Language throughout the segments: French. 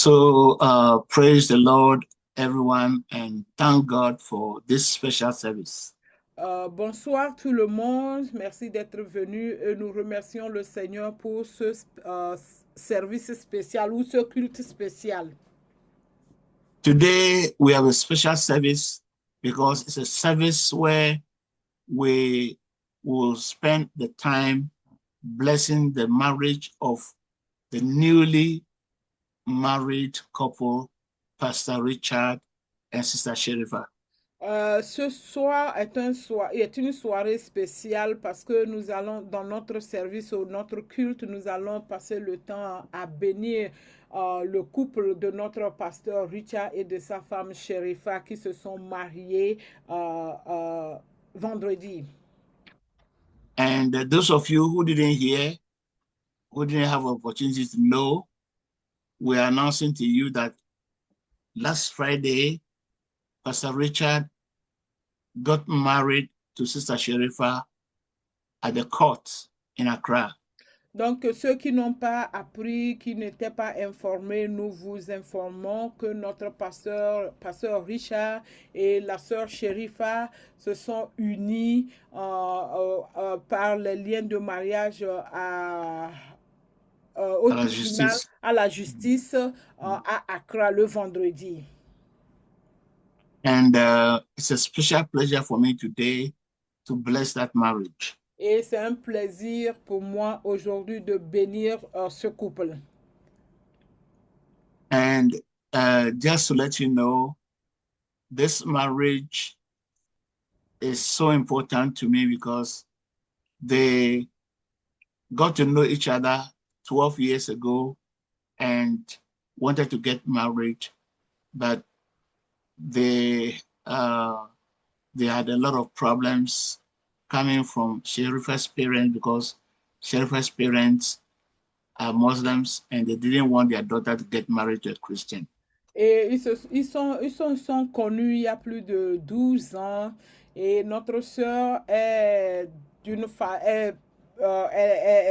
So praise the Lord, everyone, and thank God for this special service. Bonsoir tout le monde, merci d'être venu et nous remercions le Seigneur pour ce service spécial ou ce culte spécial. Today we have a special service because it's a service where we will spend the time blessing the marriage of the newly married couple, Pastor Richard and Sister Sherifa. Ce soir est une soirée spéciale parce que nous allons, dans notre service ou notre culte, nous allons passer le temps à bénir le couple de notre pasteur Richard et de sa femme Sherifa qui se sont mariés vendredi. And those of you who didn't hear, who didn't have opportunity to know, we are announcing to you that last Friday, Pastor Richard got married to Sister Sherifa at the court in Accra. Donc, ceux qui n'ont pas appris, qui n'étaient pas informés, nous vous informons que notre pasteur Richard et la sœur Sherifa se sont unis par les liens de mariage au À la tribunal, justice. à la justice à Accra le vendredi. And it's a special pleasure for me today to bless that marriage. Et c'est un plaisir pour moi aujourd'hui de bénir ce couple. And just to let you know, this marriage is so important to me because they got to know each other 12 years ago and wanted to get married, but they had a lot of problems coming from Sherifa's parents because Sherifa's parents are Muslims and they didn't want their daughter to get married to a Christian. Et ils sont connus il y a plus de 12 ans. Et notre sœur est d'une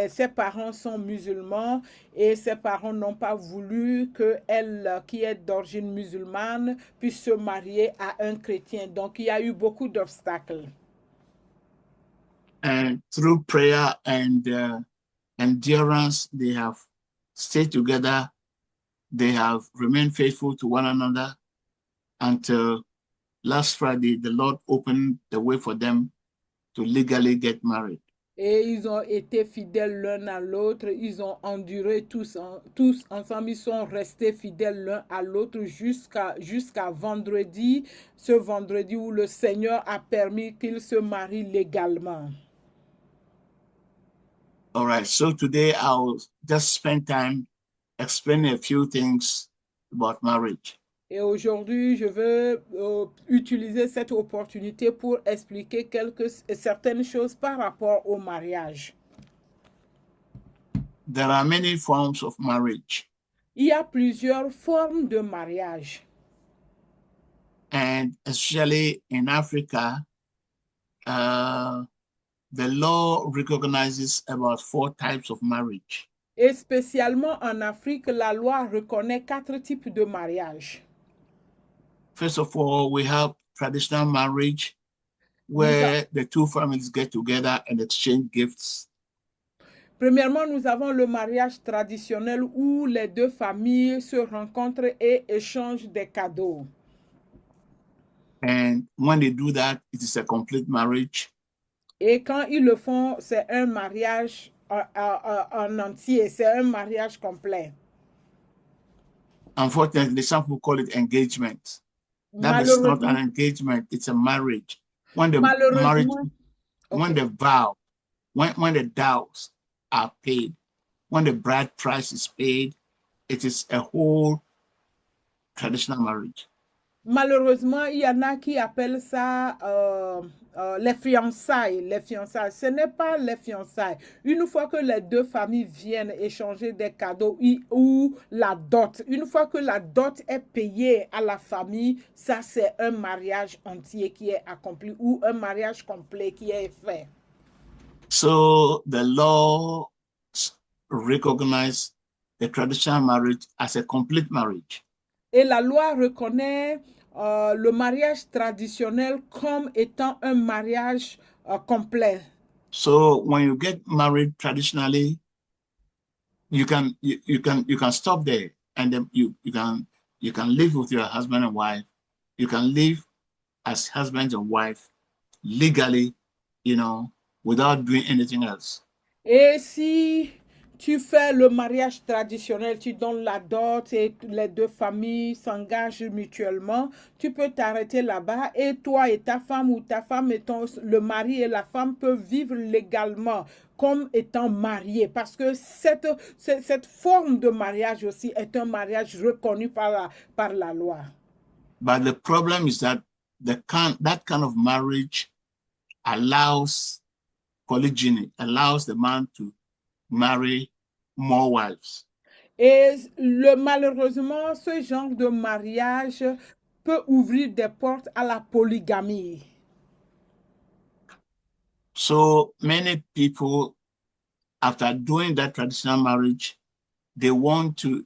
ses parents sont musulmans et ses parents n'ont pas voulu qu'elle, qui est d'origine musulmane, puisse se marier à un chrétien. Donc, il y a eu beaucoup d'obstacles. And through prayer and endurance, they have stayed together. They have remained faithful to one another until last Friday, the Lord opened the way for them to legally get married. Et ils ont été fidèles l'un à l'autre, ils ont enduré tous ensemble, ils sont restés fidèles l'un à l'autre jusqu'à vendredi, ce vendredi où le Seigneur a permis qu'ils se marient légalement. All right, so today I'll just spend time explaining a few things about marriage. Et aujourd'hui, je veux utiliser cette opportunité pour expliquer certaines choses par rapport au mariage. There are many forms of marriage. Il y a plusieurs formes de mariage. And especially in Africa, the law recognizes about 4 types of marriage. Et spécialement en Afrique, la loi reconnaît 4 types de mariage. First of all, we have traditional marriage where the two families get together and exchange gifts. Premièrement, nous avons le mariage traditionnel où les deux familles se rencontrent et échangent des cadeaux. And when they do that, it is a complete marriage. Et quand ils le font, c'est un mariage en entier, c'est un mariage complet. Unfortunately, some people call it engagement. That is not an engagement, it's a marriage. When the marriage, when the vow, when the dows are paid, when the bride price is paid, it is a whole traditional marriage. Malheureusement, il y en a qui appellent ça les fiançailles. Les fiançailles, ce n'est pas les fiançailles. Une fois que les deux familles viennent échanger des cadeaux ou la dot, une fois que la dot est payée à la famille, ça c'est un mariage entier qui est accompli ou un mariage complet qui est fait. So the law recognizes the traditional marriage as a complete marriage. Et la loi reconnaît le mariage traditionnel comme étant un mariage complet. So when you get married traditionally, you can stop there, and then you can live with your husband and wife. You can live as husband and wife legally, without doing anything else. Et si tu fais le mariage traditionnel, tu donnes la dot et les deux familles s'engagent mutuellement, tu peux t'arrêter là-bas et toi et ta femme ou ta femme et le mari et la femme peuvent vivre légalement comme étant mariés parce que cette forme de mariage aussi est un mariage reconnu par la loi. But the problem is that that kind of marriage allows polygyny, allows the man to marry more wives. Et malheureusement, ce genre de mariage peut ouvrir des portes à la polygamie. So many people, after doing that traditional marriage, they want to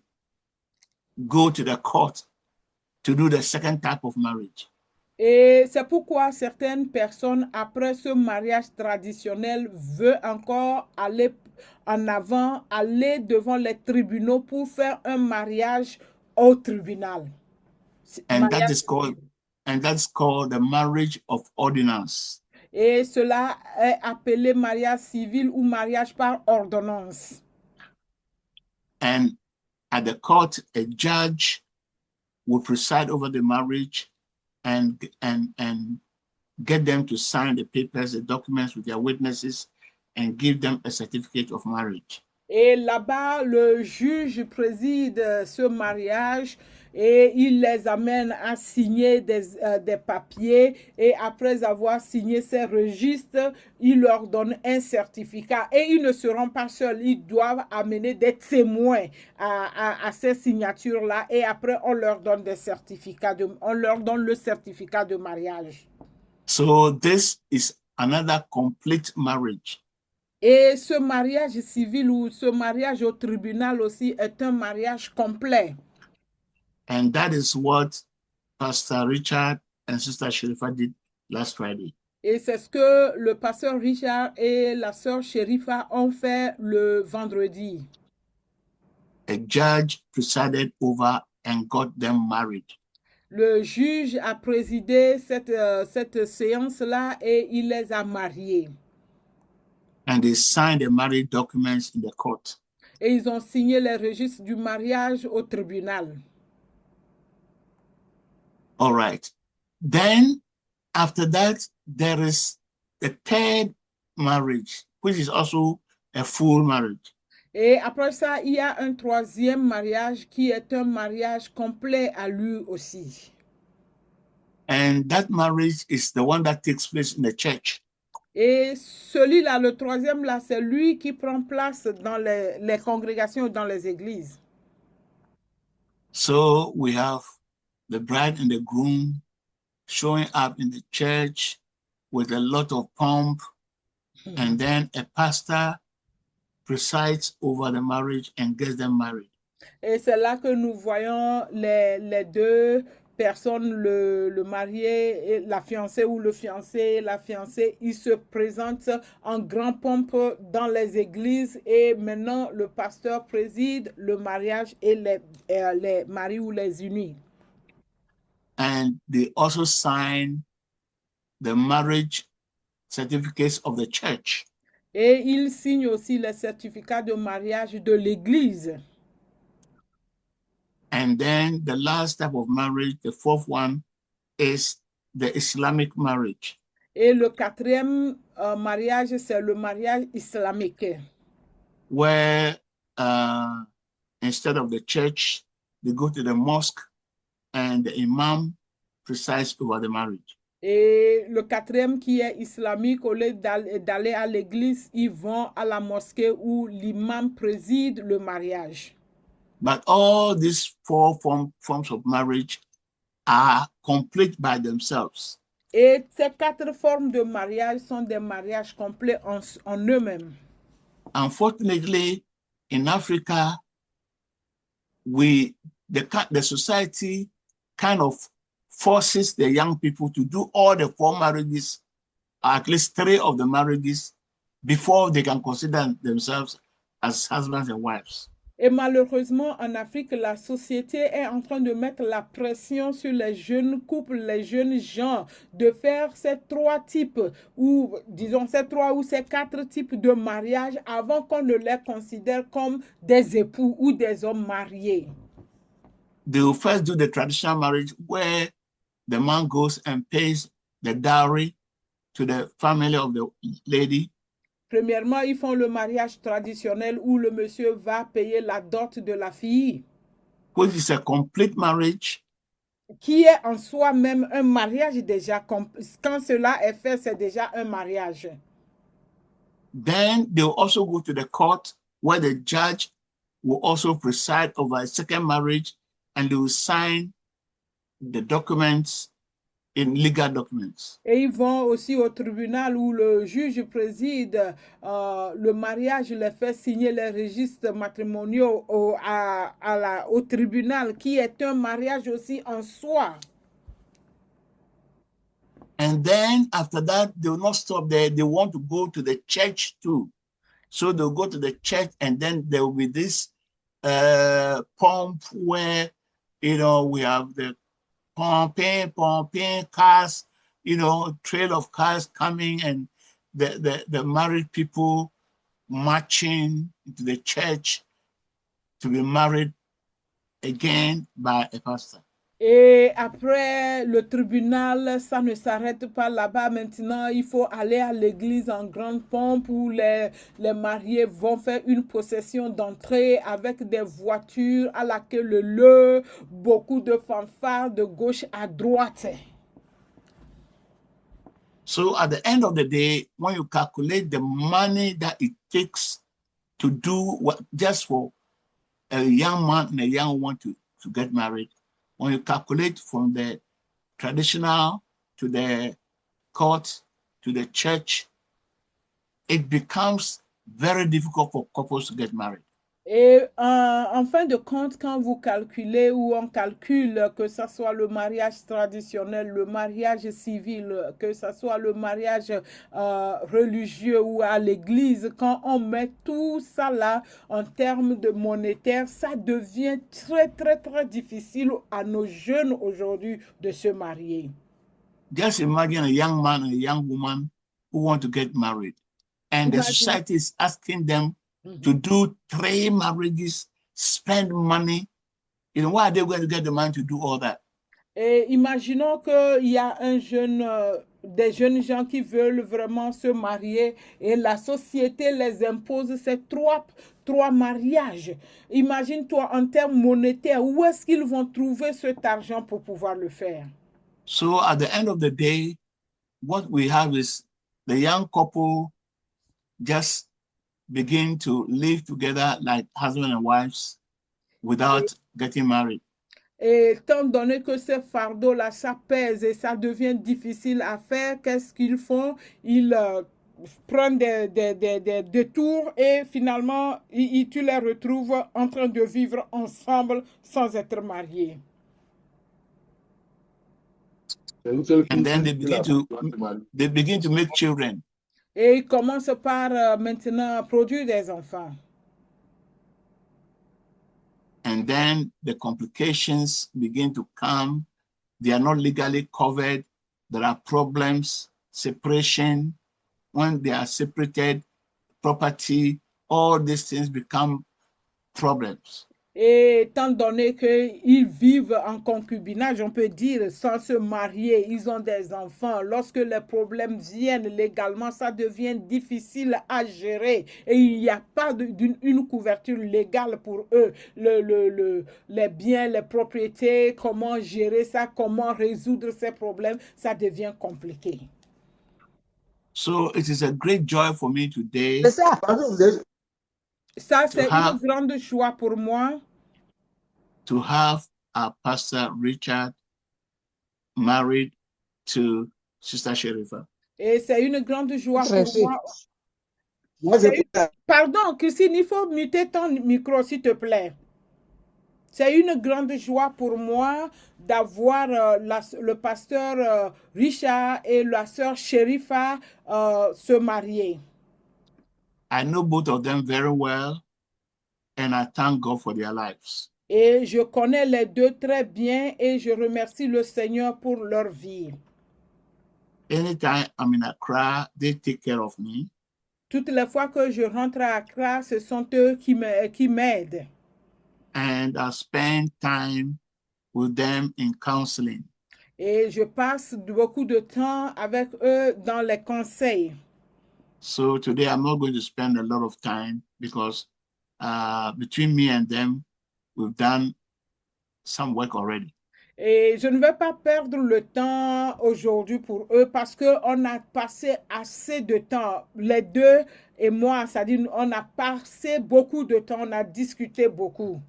go to the court to do the second type of marriage. Et c'est pourquoi certaines personnes, après ce mariage traditionnel, veulent encore aller en avant, aller devant les tribunaux pour faire un mariage au tribunal. And that's called the marriage of ordinance. Et cela est appelé mariage civil ou mariage par ordonnance. And at the court, a judge will preside over the marriage and get them to sign the papers, the documents with their witnesses, and give them a certificate of marriage. Et là-bas, le juge préside ce mariage et il les amène à signer des papiers. Et après avoir signé ces registres, il leur donne un certificat. Et ils ne seront pas seuls, ils doivent amener des témoins à ces signatures-là. Et après, on leur donne on leur donne le certificat de mariage. So this is another complete marriage. Et ce mariage civil ou ce mariage au tribunal aussi est un mariage complet. And that is what Pastor Richard and Sister Sharifa did last Friday. Et c'est ce que le pasteur Richard et la sœur Sharifa ont fait le vendredi. A judge presided over and got them married. Le juge a présidé cette séance-là et il les a mariés. And they signed the marriage documents in the court. Et ils ont signé les registres du mariage au tribunal. All right. Then, after that, there is the third marriage, which is also a full marriage. Et après ça, il y a un troisième mariage qui est un mariage complet à lui aussi. And that marriage is the one that takes place in the church. Et celui-là, le troisième, là, c'est lui qui prend place dans les congrégations, dans les églises. So we have the bride and the groom showing up in the church with a lot of pomp, and then a pastor presides over the marriage and gets them married. Et c'est là que nous voyons les deux personnes, le marié, et la fiancée ou le fiancé, la fiancée, ils se présentent en grand pompe dans les églises et maintenant le pasteur préside le mariage et les maris ou les unis. And they also sign the marriage certificates of the church. Et ils signent aussi les certificats de mariage de l'église. And then the last type of marriage, the fourth one, is the Islamic marriage. Et le quatrième mariage, c'est le mariage islamique. Where instead of the church, they go to the mosque and the imam presides over the marriage. Et le quatrième qui est islamique, au lieu d'aller à l'église, ils vont à la mosquée où l'imam préside le mariage. But all these four forms of marriage are complete by themselves. Et ces quatre formes de mariage sont des mariages complets en eux-mêmes. Unfortunately, in Africa, the society kind of forces the young people to do all the 4 marriages, or at least 3 of the marriages, before they can consider themselves as husbands and wives. Et malheureusement, en Afrique, la société est en train de mettre la pression sur les jeunes couples, les jeunes gens, de faire ces 3 types, ou disons ces 3 ou ces 4 types de mariage avant qu'on ne les considère comme des époux ou des hommes mariés. They will first do the traditional marriage where the man goes and pays the dowry to the family of the lady. Premièrement, ils font le mariage traditionnel où le monsieur va payer la dot de la fille, which is a complete marriage. Qui est en soi-même un mariage déjà. Quand cela est fait, c'est déjà un mariage. Then they will also go to the court where the judge will also preside over a second marriage, and they will sign the documents in legal documents. Et ils vont aussi au tribunal où le juge préside le mariage, les fait signer les registres matrimoniaux au tribunal, qui est un mariage aussi en soi. And then after that, they will not stop there. They want to go to the church too. So they'll go to the church, and then there will be this pomp where, we have the pumping cars, trail of cars coming, and the married people marching into the church to be married again by a pastor. Et après le tribunal, ça ne s'arrête pas là-bas. Maintenant, il faut aller à l'église en grande pompe où les mariés vont faire une procession d'entrée avec des voitures à la queue leu, beaucoup de fanfares de gauche à droite. So at the end of the day, when you calculate the money that it takes to do what just for a young man and a young woman to get married, when you calculate from the traditional to the court to the church, it becomes very difficult for couples to get married. Et en fin de compte, quand vous calculez ou on calcule que ce soit le mariage traditionnel, le mariage civil, que ce soit le mariage religieux ou à l'église, quand on met tout ça là en termes de monétaire, ça devient très, très, très difficile à nos jeunes aujourd'hui de se marier. Just imagine a young man and a young woman who want to get married, and the society is asking them to do 3 marriages, spend money. Why are they going to get the money to do all that? Et imaginons qu'il y a des jeunes gens qui veulent vraiment se marier et la société les impose ces 3 mariages. Imagine-toi en termes monétaires, où est-ce qu'ils vont trouver cet argent pour pouvoir le faire? So at the end of the day, what we have is the young couple just begin to live together like husband and wives without getting married. Et étant donné que ces fardeaux-là, ça pèse et ça devient difficile à faire, qu'est-ce qu'ils font? Ils prennent des détours et finalement, tu les retrouves en train de vivre ensemble sans être mariés. And then they begin to make children. Et ils commencent par maintenant produire des enfants. And then the complications begin to come. They are not legally covered. There are problems, separation. When they are separated, property, all these things become problems. Et étant donné qu'ils vivent en concubinage, on peut dire, sans se marier, ils ont des enfants. Lorsque les problèmes viennent légalement, ça devient difficile à gérer. Et il n'y a pas une couverture légale pour eux. Les biens, les propriétés, comment gérer ça, comment résoudre ces problèmes, ça devient compliqué. So it is a great joy for me today. Ça, c'est une grande joie pour moi. To have our Pastor Richard married to Sister Sherifa. Et c'est une grande joie pour moi. Pardon, Christine, il faut muter ton micro, s'il te plaît. C'est une grande joie pour moi d'avoir le pasteur Richard et la sœur Sherifa se marier. I know both of them very well, and I thank God for their lives. Et je connais les deux très bien et je remercie le Seigneur pour leur vie. Anytime I'm in Accra, they take care of me. Toutes les fois que je rentre à Accra, ce sont eux qui m'aident. And I spend time with them in counseling. Et je passe beaucoup de temps avec eux dans les conseils. So today I'm not going to spend a lot of time because between me and them, we've done some work already. Et je ne vais pas perdre le temps aujourd'hui pour eux parce qu'on a passé assez de temps, les deux et moi, c'est-à-dire on a passé beaucoup de temps, on a discuté beaucoup.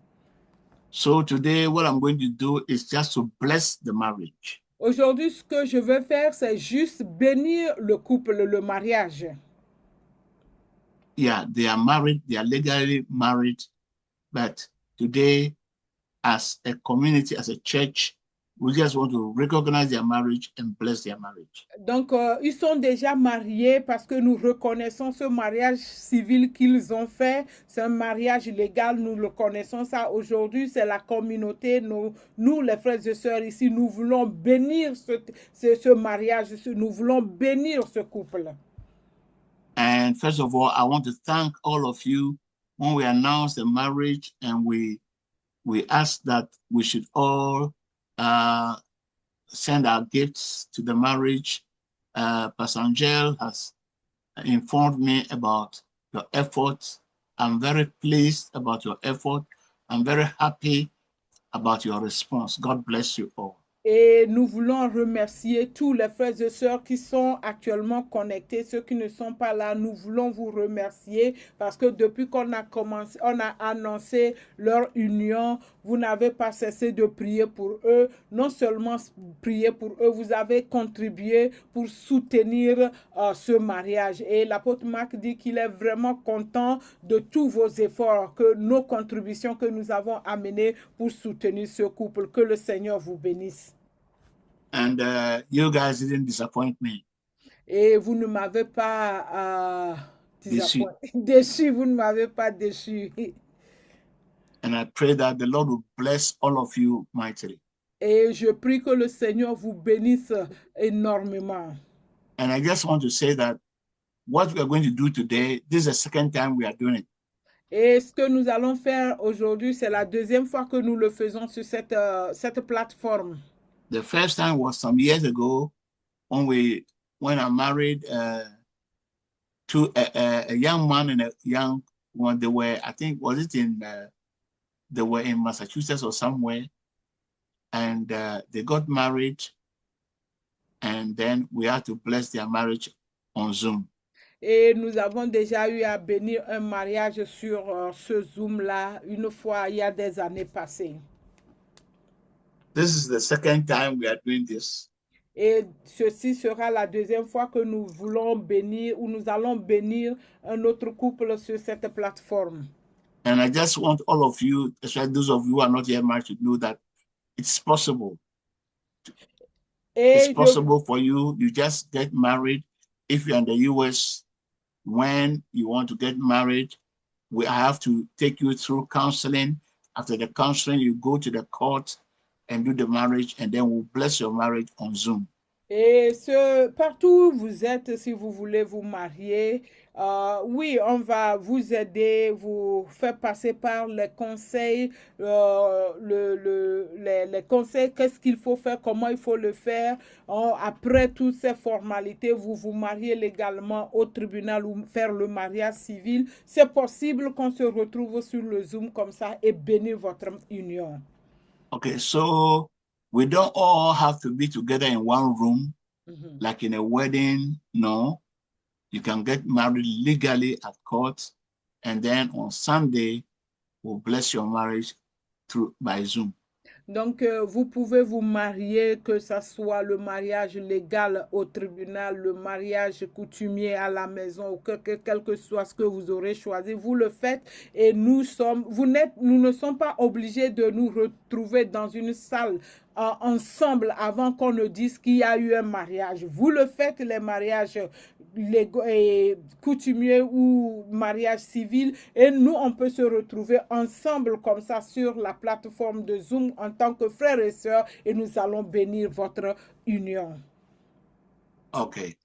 So today what I'm going to do is just to bless the marriage. Aujourd'hui, ce que je veux faire, c'est juste bénir le couple, le mariage. Yeah, they are married, they are legally married, but today, as a community, as a church, we just want to recognize their marriage and bless their marriage. Donc, ils sont déjà mariés parce que nous reconnaissons ce mariage civil qu'ils ont fait. C'est un mariage légal, nous le connaissons ça. Aujourd'hui, c'est la communauté. Nous, les frères et sœurs ici, nous voulons bénir ce mariage. Nous voulons bénir ce couple. And first of all, I want to thank all of you when we announced the marriage and we asked that we should all send our gifts to the marriage. Pastor Angel has informed me about your efforts. I'm very pleased about your effort. I'm very happy about your response. God bless you all. Et nous voulons remercier tous les frères et sœurs qui sont actuellement connectés, ceux qui ne sont pas là. Nous voulons vous remercier parce que depuis qu'on a commencé, on a annoncé leur union, vous n'avez pas cessé de prier pour eux. Non seulement prier pour eux, vous avez contribué pour soutenir ce mariage. Et l'apôtre Marc dit qu'il est vraiment content de tous vos efforts, que nos contributions que nous avons amenées pour soutenir ce couple. Que le Seigneur vous bénisse. And you guys didn't disappoint me. Et vous ne m'avez pas Déçu. déçu, vous ne m'avez pas déçu. And I pray that the Lord will bless all of you mightily. Et je prie que le Seigneur vous bénisse énormément. And I just want to say that what we are going to do today, this is the second time we are doing it. Et ce que nous allons faire aujourd'hui, c'est la deuxième fois que nous le faisons sur cette plateforme. The first time was some years ago when I married to a young man and a young one. They were, I think, they were in Massachusetts or somewhere, and they got married, and then we had to bless their marriage on Zoom. Et nous avons déjà eu à bénir un mariage sur ce Zoom-là une fois il y a des années passées. This is the second time we are doing this. Et ceci sera la deuxième fois que nous voulons bénir ou nous allons bénir un autre couple sur cette plateforme. And I just want all of you, especially those of you who are not yet married, to know that it's possible. It's possible for you. You just get married. If you're in the US, when you want to get married, we have to take you through counseling. After the counseling, you go to the court and do the marriage, and then we'll bless your marriage on Zoom. Et partout où vous êtes, si vous voulez vous marier, oui, on va vous aider, vous faire passer par les conseils, les conseils, qu'est-ce qu'il faut faire, comment il faut le faire. Après toutes ces formalités, vous vous mariez légalement au tribunal ou faire le mariage civil. C'est possible qu'on se retrouve sur le Zoom comme ça et bénir votre union. Okay, so we don't all have to be together in one room, like in a wedding. No, you can get married legally at court, and then on Sunday, we'll bless your marriage by Zoom. Donc, vous pouvez vous marier, que ce soit le mariage légal au tribunal, le mariage coutumier à la maison, ou quel que soit ce que vous aurez choisi, vous le faites et nous ne sommes pas obligés de nous retrouver dans une salle ensemble avant qu'on ne dise qu'il y a eu un mariage. Vous le faites, les mariages coutumiers ou mariage civil, et nous, on peut se retrouver ensemble comme ça sur la plateforme de Zoom en tant que frères et sœurs, et nous allons bénir votre union. Okay.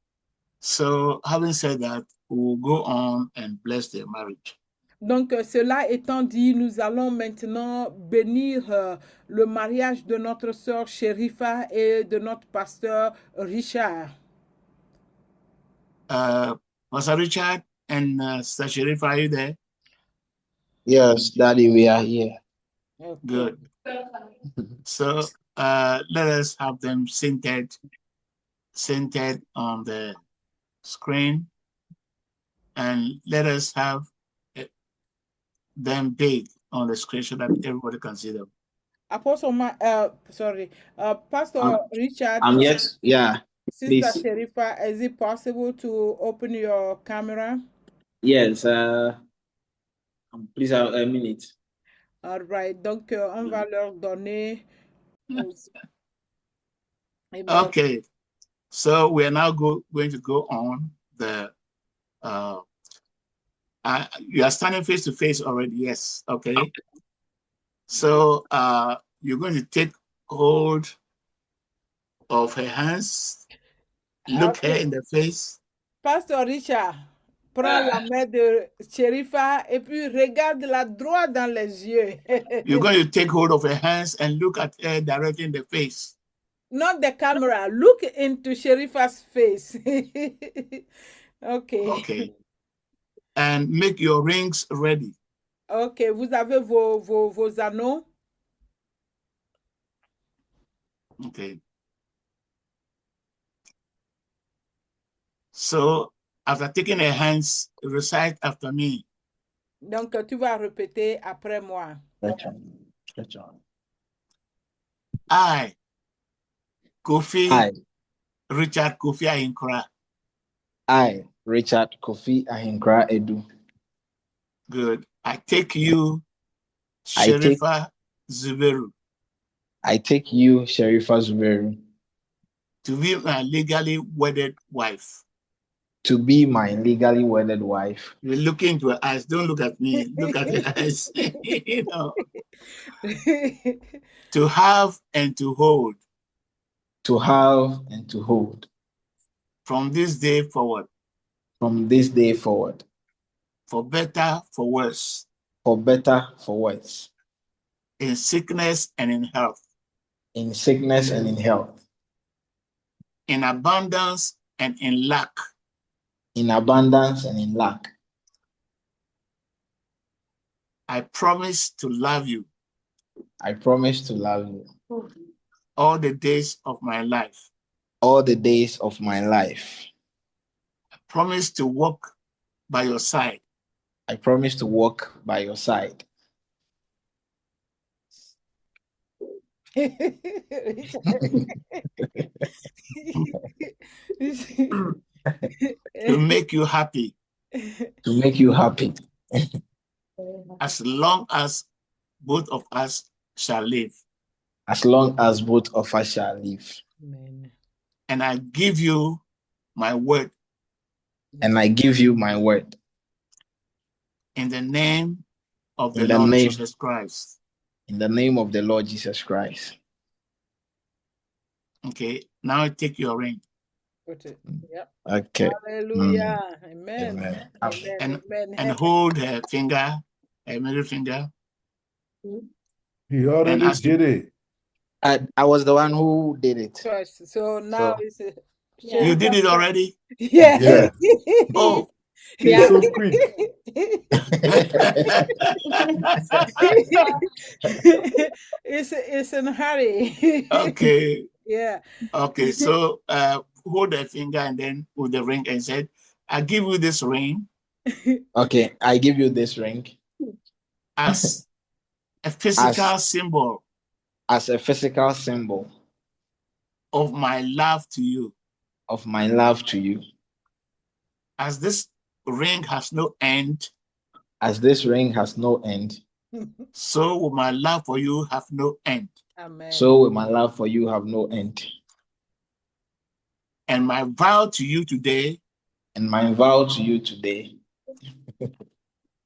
So having said that, we'll go on and bless the marriage. Donc, cela étant dit, nous allons maintenant bénir le mariage de notre sœur Sherifa et de notre pasteur Richard. Pastor Richard and Sister Sherifa, are you there? Yes, Daddy, we are here. Okay. Good. So let us have them centered on the screen, and let us have them big on the screen so that everybody can see them. Apostle, Pastor Richard. I'm yes, yeah. Sister Please. Sherifa, is it possible to open your camera? Yes. Please, a minute. All right. Donc, on va leur donner. Okay. So we are now going to go on the. You are standing face to face already. Yes. Okay. So you're going to take hold of her hands, look her in the face. Pastor Richard, prends la main de Sherifa et puis regarde-la droit dans les yeux. You're going to take hold of her hands and look at her directly in the face. Not the camera. Look into Sherifa's face. Okay. Okay. And make your rings ready. Okay. Vous avez vos anneaux? Okay. So after taking her hands, recite after me. Donc, tu vas répéter après moi. I, Kofi I, Richard Kofi Ahinkra. I, Richard Kofi Ahinkra Edu. Good. I take you, Sherifa Zuberu. I take you, Sherifa Zuberu. To be my legally wedded wife. To be my legally wedded wife. You look into her eyes. Don't look at me. Look at her eyes. You know. To have and to hold. To have and to hold. From this day forward. From this day forward. For better, for worse. For better, for worse. In sickness and in health. In sickness and in health. In abundance and in lack. In abundance and in lack. I promise to love you. I promise to love you. All the days of my life. All the days of my life. I promise to walk by your side. I promise to walk by your side. To make you happy. To make you happy. As long as both of us shall live. As long as both of us shall live. Amen. And I give you my word. And I give you my word. In the name of the Lord Jesus Christ. In the name of the Lord Jesus Christ. Okay, now take your ring. Put it. Yep. Okay. Hallelujah. Amen. Amen. Amen. And hold her finger, her middle finger. He already did it. I was the one who did it. First. So now it's You did it already? Yeah. Yeah. Oh. He's so quick. It's in a hurry. Okay. Yeah. Okay, so hold the finger and then with the ring and said, I give you this ring. Okay, I give you this ring. As a physical symbol. as a physical symbol of my love to you. of my love to you. As this ring has no end, As this ring has no end, so will my love for you have no end. Amen. so will my love for you have no end. And my vow to you today And my vow to you today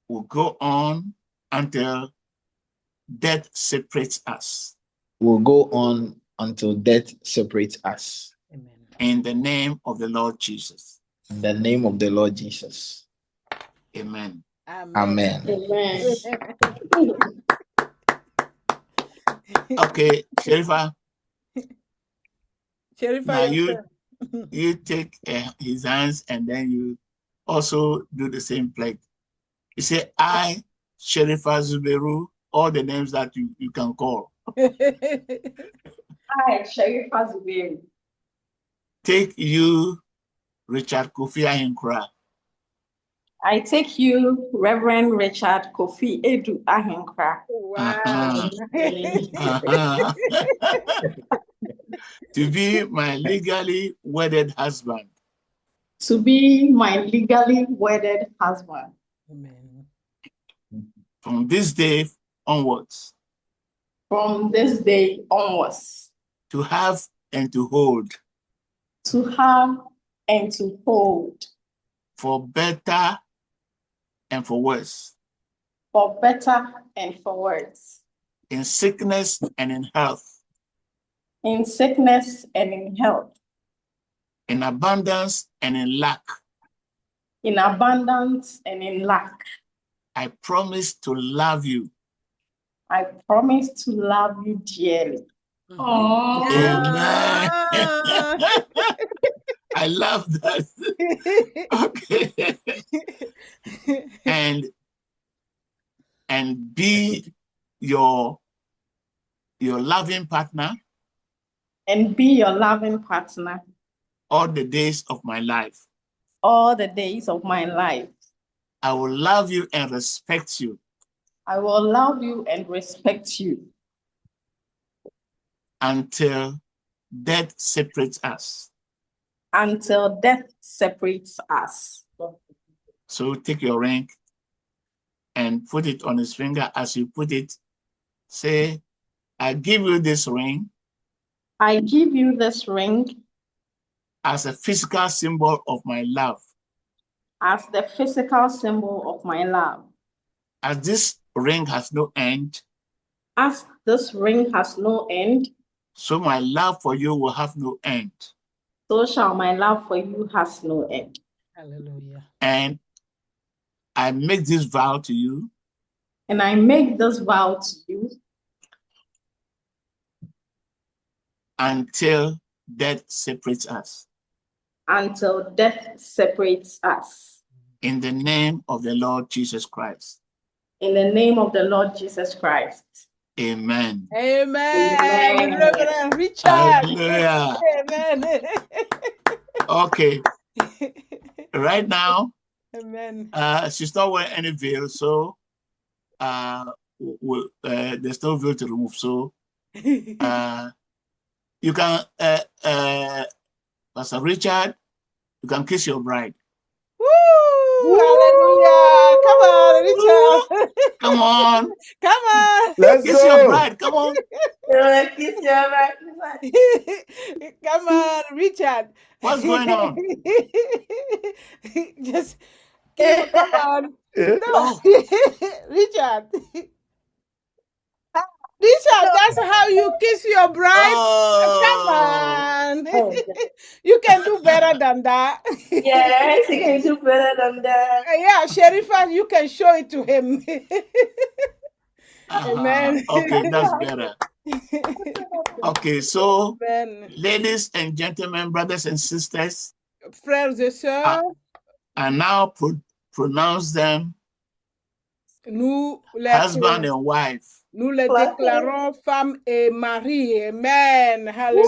will go on until death separates us. will go on until death separates us. Amen. In the name of the Lord Jesus. In the name of the Lord Jesus. Amen. Amen. Amen. Okay, Sherifa, Sherifa, now your you turn. you take his hands and then you also do the same pledge. You say, I, Sherifa Zuberu, all the names that you can call. I, Sherifa Zuberu, Take you, Richard Kofi Ahinkra, I take you, Reverend Richard Kofi Edu Ahinkra, Wow. uh-huh, to be my legally wedded husband to be my legally wedded husband Amen. from this day onwards, from this day onwards, to have and to hold, to have and to hold, for better and for worse, for better and for worse, in sickness and in health, in sickness and in health, in abundance and in lack. in abundance and in lack. I promise to love you. I promise to love you dearly. Amen. Ah. I love that. Okay. And be your loving partner And be your loving partner all the days of my life. all the days of my life. I will love you and respect you I will love you and respect you until death separates us. until death separates us. So take your ring and put it on his finger. As you put it, say, I give you this ring I give you this ring as a physical symbol of my love. as the physical symbol of my love. As this ring has no end, As this ring has no end, so my love for you will have no end. so shall my love for you has no end. Hallelujah. And I make this vow to you And I make this vow to you until death separates us. until death separates us. In the name of the Lord Jesus Christ. In the name of the Lord Jesus Christ. Amen. Amen. Amen. Reverend Richard. Hallelujah. Amen. Okay. Right now, Amen. she's not wearing any veil, so there's no veil to remove. So you can, Pastor Richard, you can kiss your bride. Woo! Hallelujah. Come on, Richard. Come on, Come on. Let's kiss your go. bride. Come on. Come on, Richard. What's going on? Just come on. Eh? No. Richard. Richard, that's how you kiss your bride. Come on. You can do better than that. Yes, you can do better than that. Yeah, Sherifa, you can show it to him. Amen. Okay, that's better. Okay, so Amen. ladies and gentlemen, brothers and sisters, Frères et sœurs, I now pronounce them nous les, husband and wife. nous les déclarons femme et mari. Amen. Hallelujah.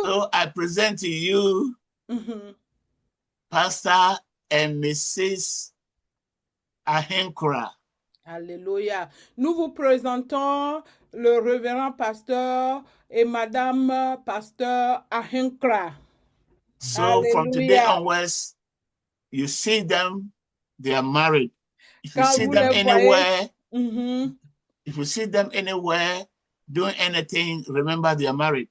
So I present to you Mhm. Pastor and Mrs. Ahinkra. Alléluia. Nous vous présentons le révérend pasteur et madame pasteur Ahinkra. So from today Alléluia. onwards, you see them, they are married. If you Quand see vous them les voyez, anywhere, mhm. if you see them anywhere doing anything, remember they are married.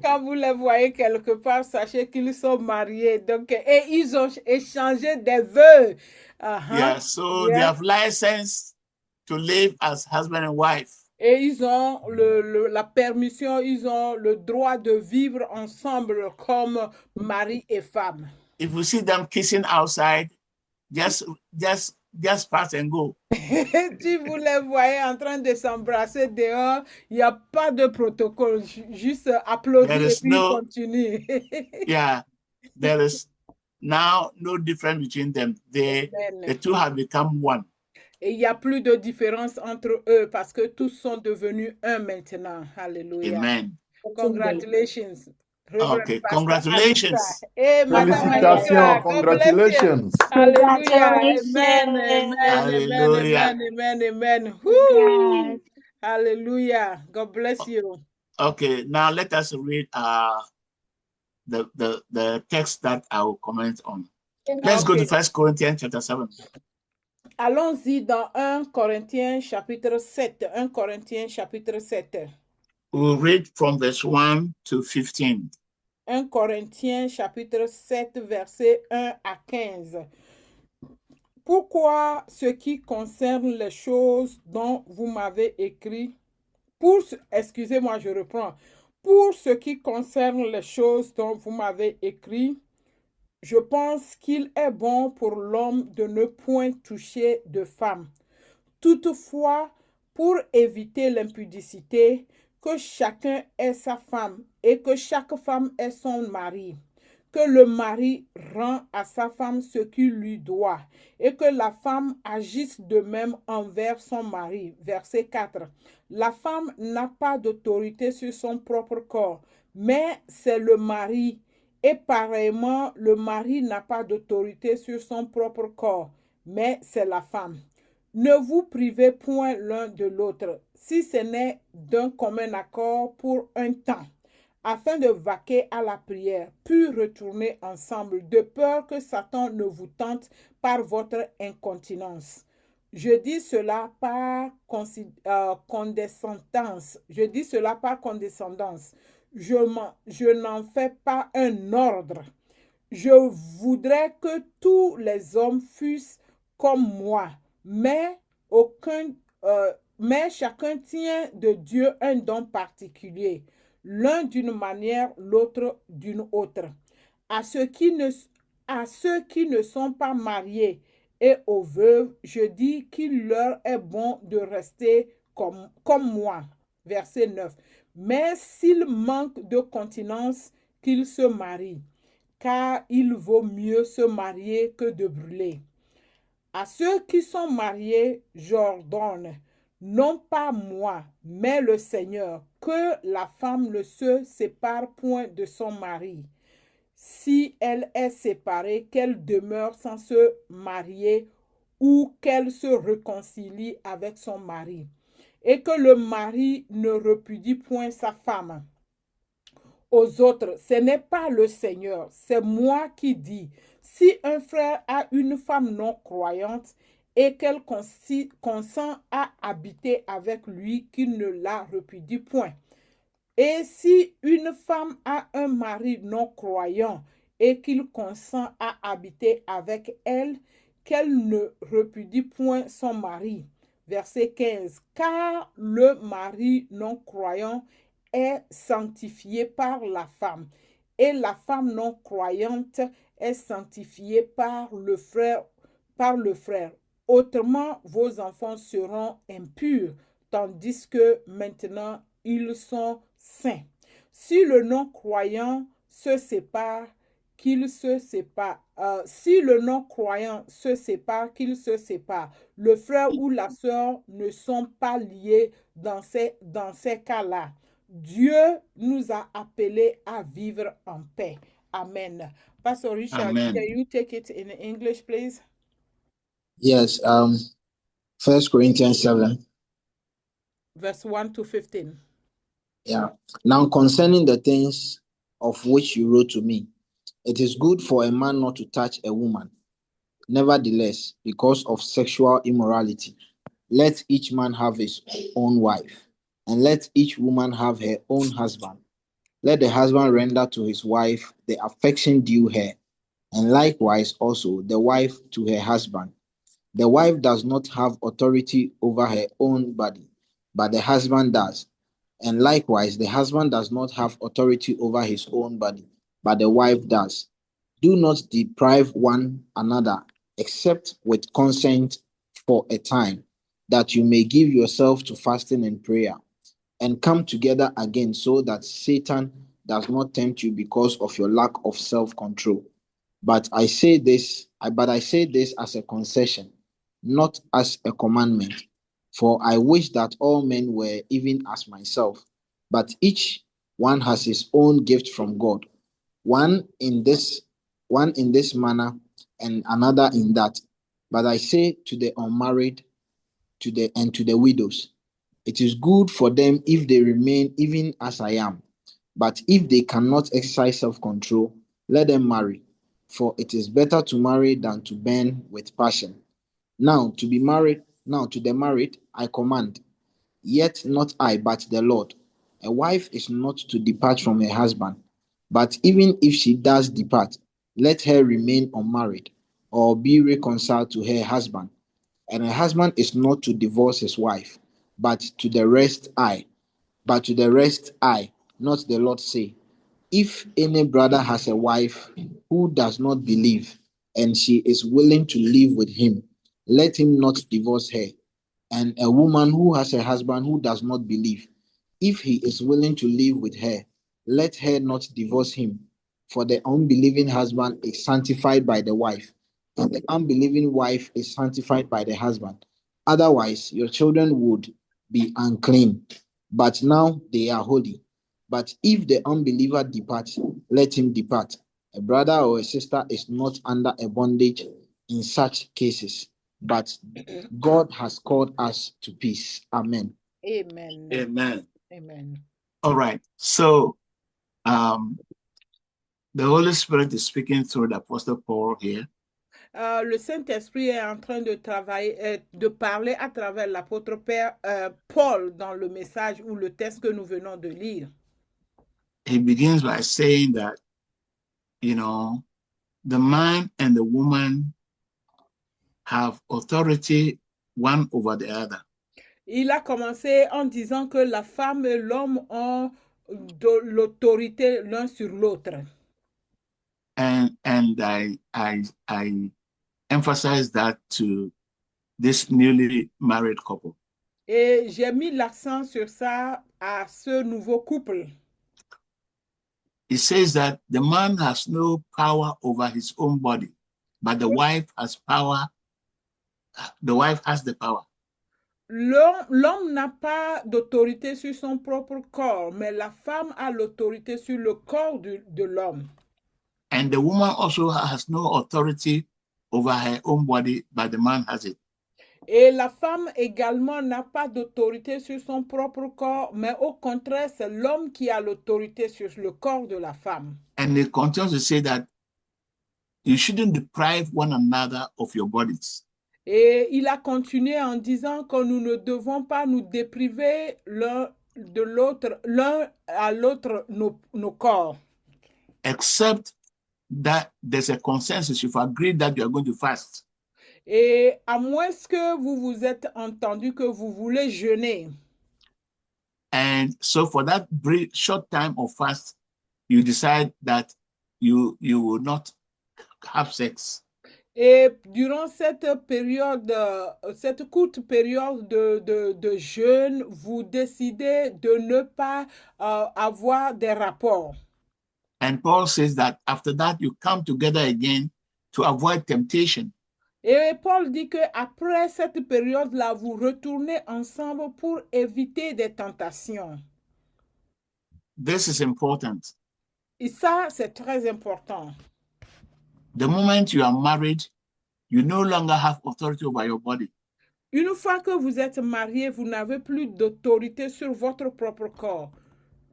Quand vous les voyez quelque part, sachez qu'ils sont mariés. Donc, et ils ont échangé des vœux. Yeah, so they Yeah. have license to live as husband and wife. Et ils ont la permission, ils ont le droit de vivre ensemble comme mari et femme. If you see them kissing outside, just pass and go. Si vous les voyez en train de s'embrasser dehors, il n'y a pas de protocole, juste applaudir There et is puis no- continuer. Yeah, there is now no difference between them. The two have become one. Et il n'y a plus de différence entre eux parce que tous sont devenus un maintenant. Alléluia. Amen. Congratulations. Okay, congratulations. Hey, Félicitations, congratulations. Hallelujah. Amen. Amen. Hallelujah. Amen. Amen. Amen. Woo. Hallelujah. God bless you. Okay, now let us read the text that I will comment on. Let's go to 1 Corinthians chapter 7. Allons-y dans 1 Corinthiens chapitre 7. 1 Corinthiens chapitre 7. We'll read from verse 1 to 15. 1 Corinthiens chapitre 7 verset 1 à 15. Pourquoi ce qui concerne les choses dont vous m'avez écrit, excusez-moi, je reprends. Pour ce qui concerne les choses dont vous m'avez écrit, je pense qu'il est bon pour l'homme de ne point toucher de femme. Toutefois, pour éviter l'impudicité, que chacun ait sa femme et que chaque femme ait son mari. Que le mari rend à sa femme ce qu'il lui doit et que la femme agisse de même envers son mari. Verset 4. La femme n'a pas d'autorité sur son propre corps, mais c'est le mari. Et pareillement, le mari n'a pas d'autorité sur son propre corps, mais c'est la femme. Ne vous privez point l'un de l'autre, si ce n'est d'un commun accord pour un temps, afin de vaquer à la prière, puis retourner ensemble, de peur que Satan ne vous tente par votre incontinence. Je dis cela par condescendance. Je n'en fais pas un ordre. Je voudrais que tous les hommes fussent comme moi, mais chacun tient de Dieu un don particulier, l'un d'une manière, l'autre d'une autre. À ceux qui ne sont pas mariés et aux veuves, je dis qu'il leur est bon de rester comme moi. Verset 9. Mais s'ils manquent de continence, qu'ils se marient, car il vaut mieux se marier que de brûler. À ceux qui sont mariés, j'ordonne, non pas moi, mais le Seigneur, que la femme ne se sépare point de son mari. Si elle est séparée, qu'elle demeure sans se marier ou qu'elle se réconcilie avec son mari. Et que le mari ne repudie point sa femme. Aux autres, ce n'est pas le Seigneur, c'est moi qui dis. Si un frère a une femme non croyante et qu'elle consent à habiter avec lui, qu'il ne la repudie point. Et si une femme a un mari non croyant et qu'il consent à habiter avec elle, qu'elle ne repudie point son mari. Verset 15. Car le mari non croyant est sanctifié par la femme, et la femme non croyante est sanctifiée par le frère. Autrement, vos enfants seront impurs, tandis que maintenant ils sont saints. Si le non-croyant se sépare, qu'il se sépare. Si le non-croyant se sépare, qu'il se sépare. Le frère ou la sœur ne sont pas liés dans ces cas-là. Dieu nous a appelés à vivre en paix. Amen. Pastor Richard, Amen. can you take it in English, please? Yes. 1 Corinthians 7. Verse 1 to 15. Yeah. Now concerning the things of which you wrote to me, it is good for a man not to touch a woman. Nevertheless, because of sexual immorality, let each man have his own wife, and let each woman have her own husband. Let the husband render to his wife the affection due her, and likewise also the wife to her husband. The wife does not have authority over her own body, but the husband does. And likewise, the husband does not have authority over his own body, but the wife does. Do not deprive one another, except with consent for a time, that you may give yourself to fasting and prayer, and come together again, so that Satan does not tempt you because of your lack of self-control. But I say this as a concession, not as a commandment. For I wish that all men were even as myself, but each one has his own gift from God, one in this manner, and another in that. But I say to the unmarried, to the widows, it is good for them if they remain even as I am. But if they cannot exercise self-control, let them marry. For it is better to marry than to burn with passion. Now to the married, I command, yet not I, but the Lord. A wife is not to depart from her husband, but even if she does depart, let her remain unmarried, or be reconciled to her husband. And a husband is not to divorce his wife, but to the rest I, not the Lord say. If any brother has a wife who does not believe, and she is willing to live with him, let him not divorce her. And a woman who has a husband who does not believe, if he is willing to live with her, let her not divorce him. For the unbelieving husband is sanctified by the wife, and the unbelieving wife is sanctified by the husband. Otherwise, your children would be unclean, but now they are holy. But if the unbeliever departs, let him depart. A brother or a sister is not under a bondage in such cases, but God has called us to peace. Amen. Amen. Amen. Amen. All right. So the Holy Spirit is speaking through the Apostle Paul here. Le Saint-Esprit est en train de travailler, de parler à travers l'apôtre Père Paul dans le message ou le texte que nous venons de lire. He begins by saying that, the man and the woman have authority one over the other. Il a commencé en disant que la femme et l'homme ont de l'autorité l'un sur l'autre. And I emphasize that to this newly married couple. Et j'ai mis l'accent sur ça à ce nouveau couple. It says that the man has no power over his own body, but the wife has power. The wife has the power. L'homme n'a pas d'autorité sur son propre corps, mais la femme a l'autorité sur le corps de l'homme. And the woman also has no authority over her own body, but the man has it. Et la femme également n'a pas d'autorité sur son propre corps, mais au contraire, c'est l'homme qui a l'autorité sur le corps de la femme. And it continues to say that you shouldn't deprive one another of your bodies. Et il a continué en disant que nous ne devons pas nous dépriver l'un à l'autre nos corps. Except that there's a consensus. You've agreed that you are going to fast. Et à moins que vous vous êtes entendu que vous voulez jeûner. And so for that brief short time of fast, you decide that you will not have sex. Et durant cette période, cette courte période de jeûne, vous décidez de ne pas avoir des rapports. And Paul says that after that, you come together again to avoid temptation. Et Paul dit que après cette période-là, vous retournez ensemble pour éviter des tentations. This is important. Et ça, c'est très important. The moment you are married, you no longer have authority over your body. Une fois que vous êtes marié, vous n'avez plus d'autorité sur votre propre corps.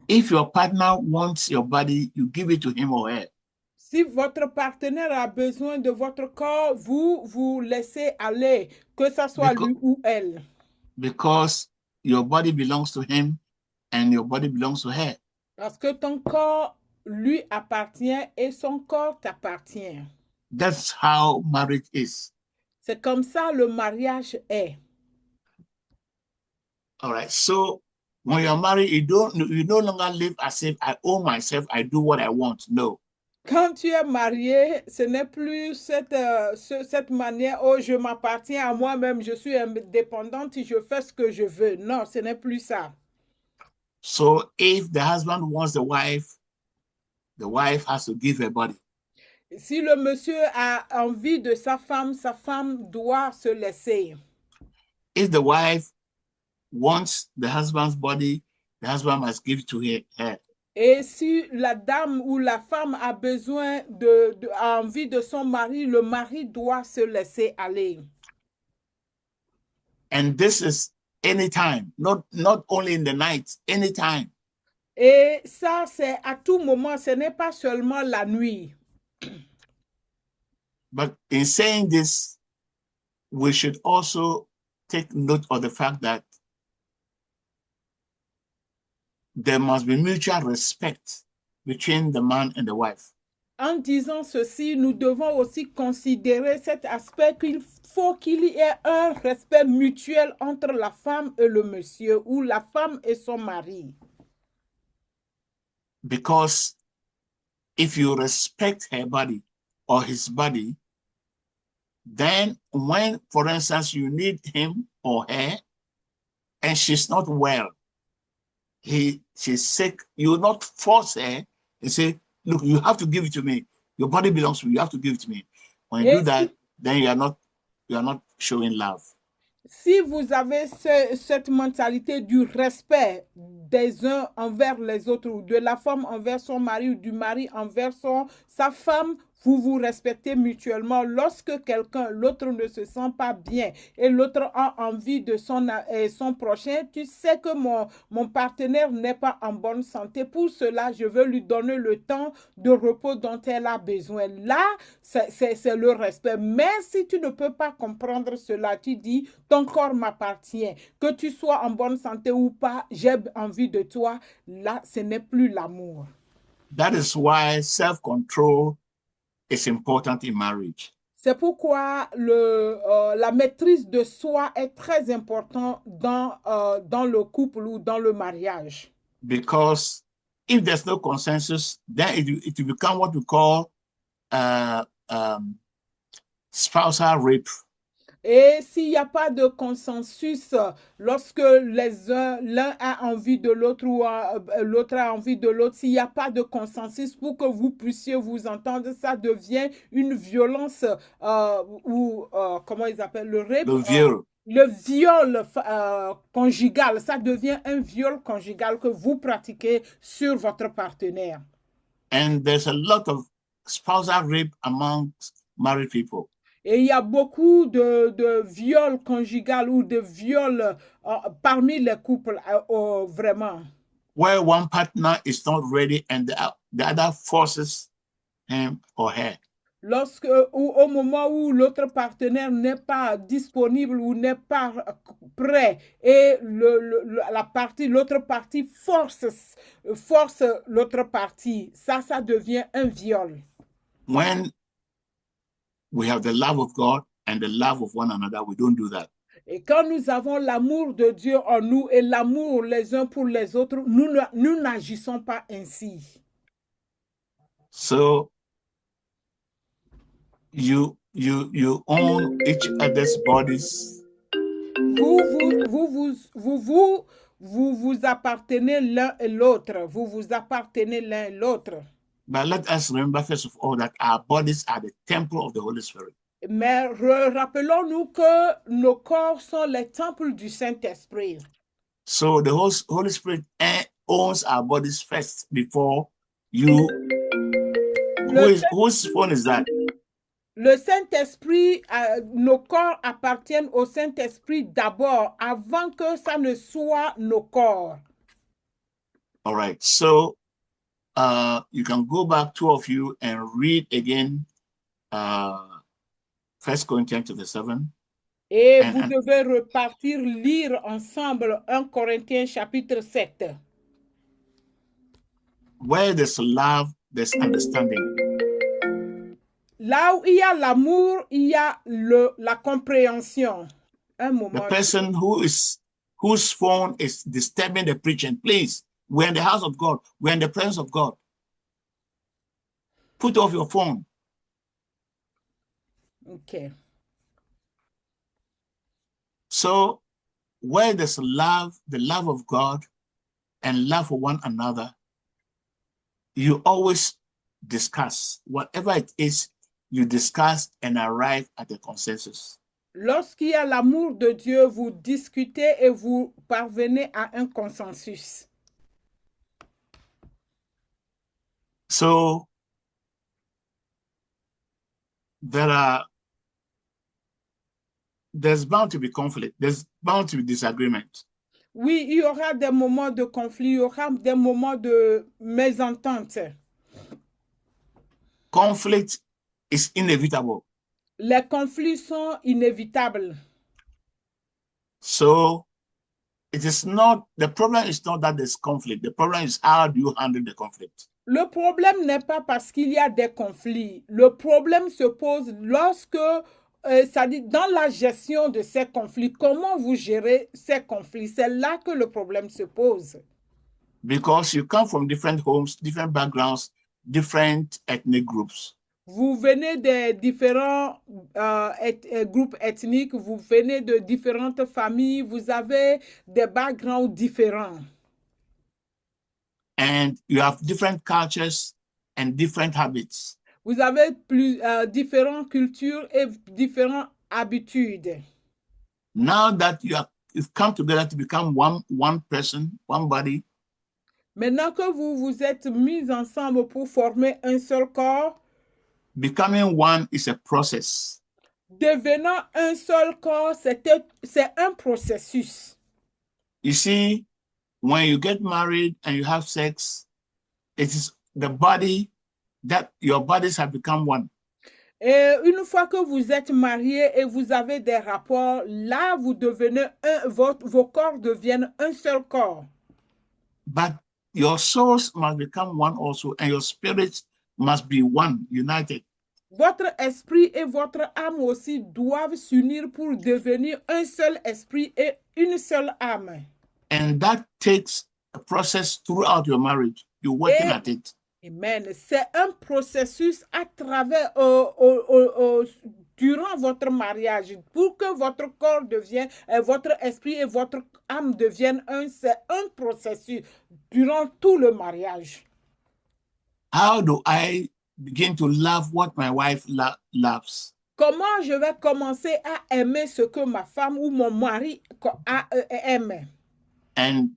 If your partner wants your body, you give it to him or her. Si votre partenaire a besoin de votre corps, vous vous laissez aller, que ce soit lui ou elle. Because your body belongs to him and your body belongs to her. Parce que ton corps lui appartient et son corps t'appartient. That's how marriage is. C'est comme ça le mariage est. All right. So when you're married, you no longer live as if I own myself, I do what I want. No. Quand tu es marié, ce n'est plus cette manière, oh, je m'appartiens à moi-même, je suis indépendante et je fais ce que je veux. Non, ce n'est plus ça. So if the husband wants the wife has to give her body. Si le monsieur a envie de sa femme doit se laisser. If the wife wants the husband's body, the husband must give it to her. Et si la dame ou la femme a besoin a envie de son mari, le mari doit se laisser aller. And this is anytime, not only in the night, anytime. Et ça, c'est à tout moment, ce n'est pas seulement la nuit. But in saying this, we should also take note of the fact that there must be mutual respect between the man and the wife. En disant ceci, nous devons aussi considérer cet aspect qu'il faut qu'il y ait un respect mutuel entre la femme et le monsieur ou la femme et son mari. Because if you respect her body or his body, then when, for instance, you need him or her and she's not well, she's sick, you will not force her and say, look, you have to give it to me. Your body belongs to me. You have to give it to me. When you do that, then you are not showing love. Si vous avez cette mentalité du respect des uns envers les autres, ou de la femme envers son mari, ou du mari envers sa femme, vous vous respectez mutuellement. Lorsque l'autre ne se sent pas bien et l'autre a envie de son prochain, tu sais que mon partenaire n'est pas en bonne santé. Pour cela, je veux lui donner le temps de repos dont elle a besoin. Là, c'est le respect. Mais si tu ne peux pas comprendre cela, tu dis, ton corps m'appartient. Que tu sois en bonne santé ou pas, j'ai envie de toi. Là, ce n'est plus l'amour. That is why self-control is important in marriage. C'est pourquoi la maîtrise de soi est très importante dans le couple ou dans le mariage. Because if there's no consensus, then it will become what we call spousal rape. Et s'il n'y a pas de consensus, lorsque l'un a envie de l'autre ou l'autre a envie de l'autre, s'il n'y a pas de consensus pour que vous puissiez vous entendre, ça devient une violence ou comment ils appellent le rape? Le viol conjugal, ça devient un viol conjugal que vous pratiquez sur votre partenaire. And there's a lot of spousal rape amongst married people. Et il y a beaucoup de viols conjugal ou de viols parmi les couples, vraiment. Where one partner is not ready and the other forces him or her. Au moment où l'autre partenaire n'est pas disponible ou n'est pas prêt et l'autre partie force l'autre partie, ça devient un viol. When we have the love of God and the love of one another, we don't do that. Et quand nous avons l'amour de Dieu en nous et l'amour les uns pour les autres, nous n'agissons pas ainsi. So you own each other's bodies. Vous appartenez l'un et l'autre. Vous vous appartenez l'un et l'autre. But let us remember first of all that our bodies are the temple of the Holy Spirit. Mais rappelons-nous que nos corps sont les temples du Saint-Esprit. So the Holy Spirit owns our bodies first before you. Whose phone is that? Le Saint-Esprit, nos corps appartiennent au Saint-Esprit d'abord, avant que ça ne soit nos corps. All right. So you can go back, two of you, and read again 1 Corinthians chapter 7. Et vous devez repartir lire ensemble 1 Corinthiens chapitre 7. Where there's love, there's understanding. Là où il y a l'amour, il y a la compréhension. Un The moment. person whose phone is disturbing the preaching, please, we're in the house of God. We're in the presence of God. Put off your phone. Okay. So where there's love, the love of God and love for one another, you always discuss. Whatever it is, you discuss and arrive at a consensus. Lorsqu'il y a l'amour de Dieu, vous discutez et vous parvenez à un consensus. So there's bound to be conflict. There's bound to be disagreement. Oui, il y aura des moments de conflit, il y aura des moments de mésentente. Conflict is inevitable. Les conflits sont inévitables. So it is not, the problem is not that there's conflict. The problem is how do you handle the conflict? Le problème n'est pas parce qu'il y a des conflits. Le problème se pose lorsque, c'est-à-dire dans la gestion de ces conflits. Comment vous gérez ces conflits? C'est là que le problème se pose. Because you come from different homes, different backgrounds, different ethnic groups. Vous venez des différents groupes ethniques, vous venez de différentes familles, vous avez des backgrounds différents. And you have different cultures and different habits. Vous avez différentes cultures et différentes habitudes. Now that you've come together to become one person, one body. Maintenant que vous vous êtes mis ensemble pour former un seul corps, becoming one is a process. Devenant un seul corps, c'est un processus. You see, when you get married and you have sex, it is the body that your bodies have become one. Et une fois que vous êtes mariés et vous avez des rapports, là, vous devenez vos corps deviennent un seul corps. But your souls must become one also, and your spirits must be one, united. Votre esprit et votre âme aussi doivent s'unir pour devenir un seul esprit et une seule âme. And that takes a process throughout your marriage. You're working at it. Amen. C'est un processus à travers, durant votre mariage, pour que votre corps devienne, votre esprit et votre âme deviennent un. C'est un processus durant tout le mariage. How do I begin to love what my wife loves? Comment je vais commencer à aimer ce que ma femme ou mon mari aime? And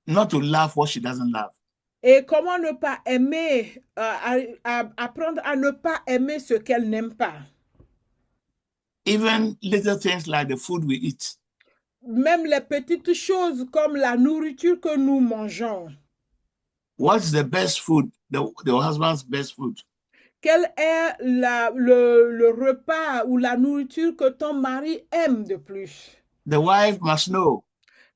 not to love what she doesn't love. Et comment ne pas aimer, apprendre à ne pas aimer ce qu'elle n'aime pas. Even little things like the food we eat. Même les petites choses comme la nourriture que nous mangeons. What's the best food, the husband's best food? Quel est le repas ou la nourriture que ton mari aime de plus? The wife must know.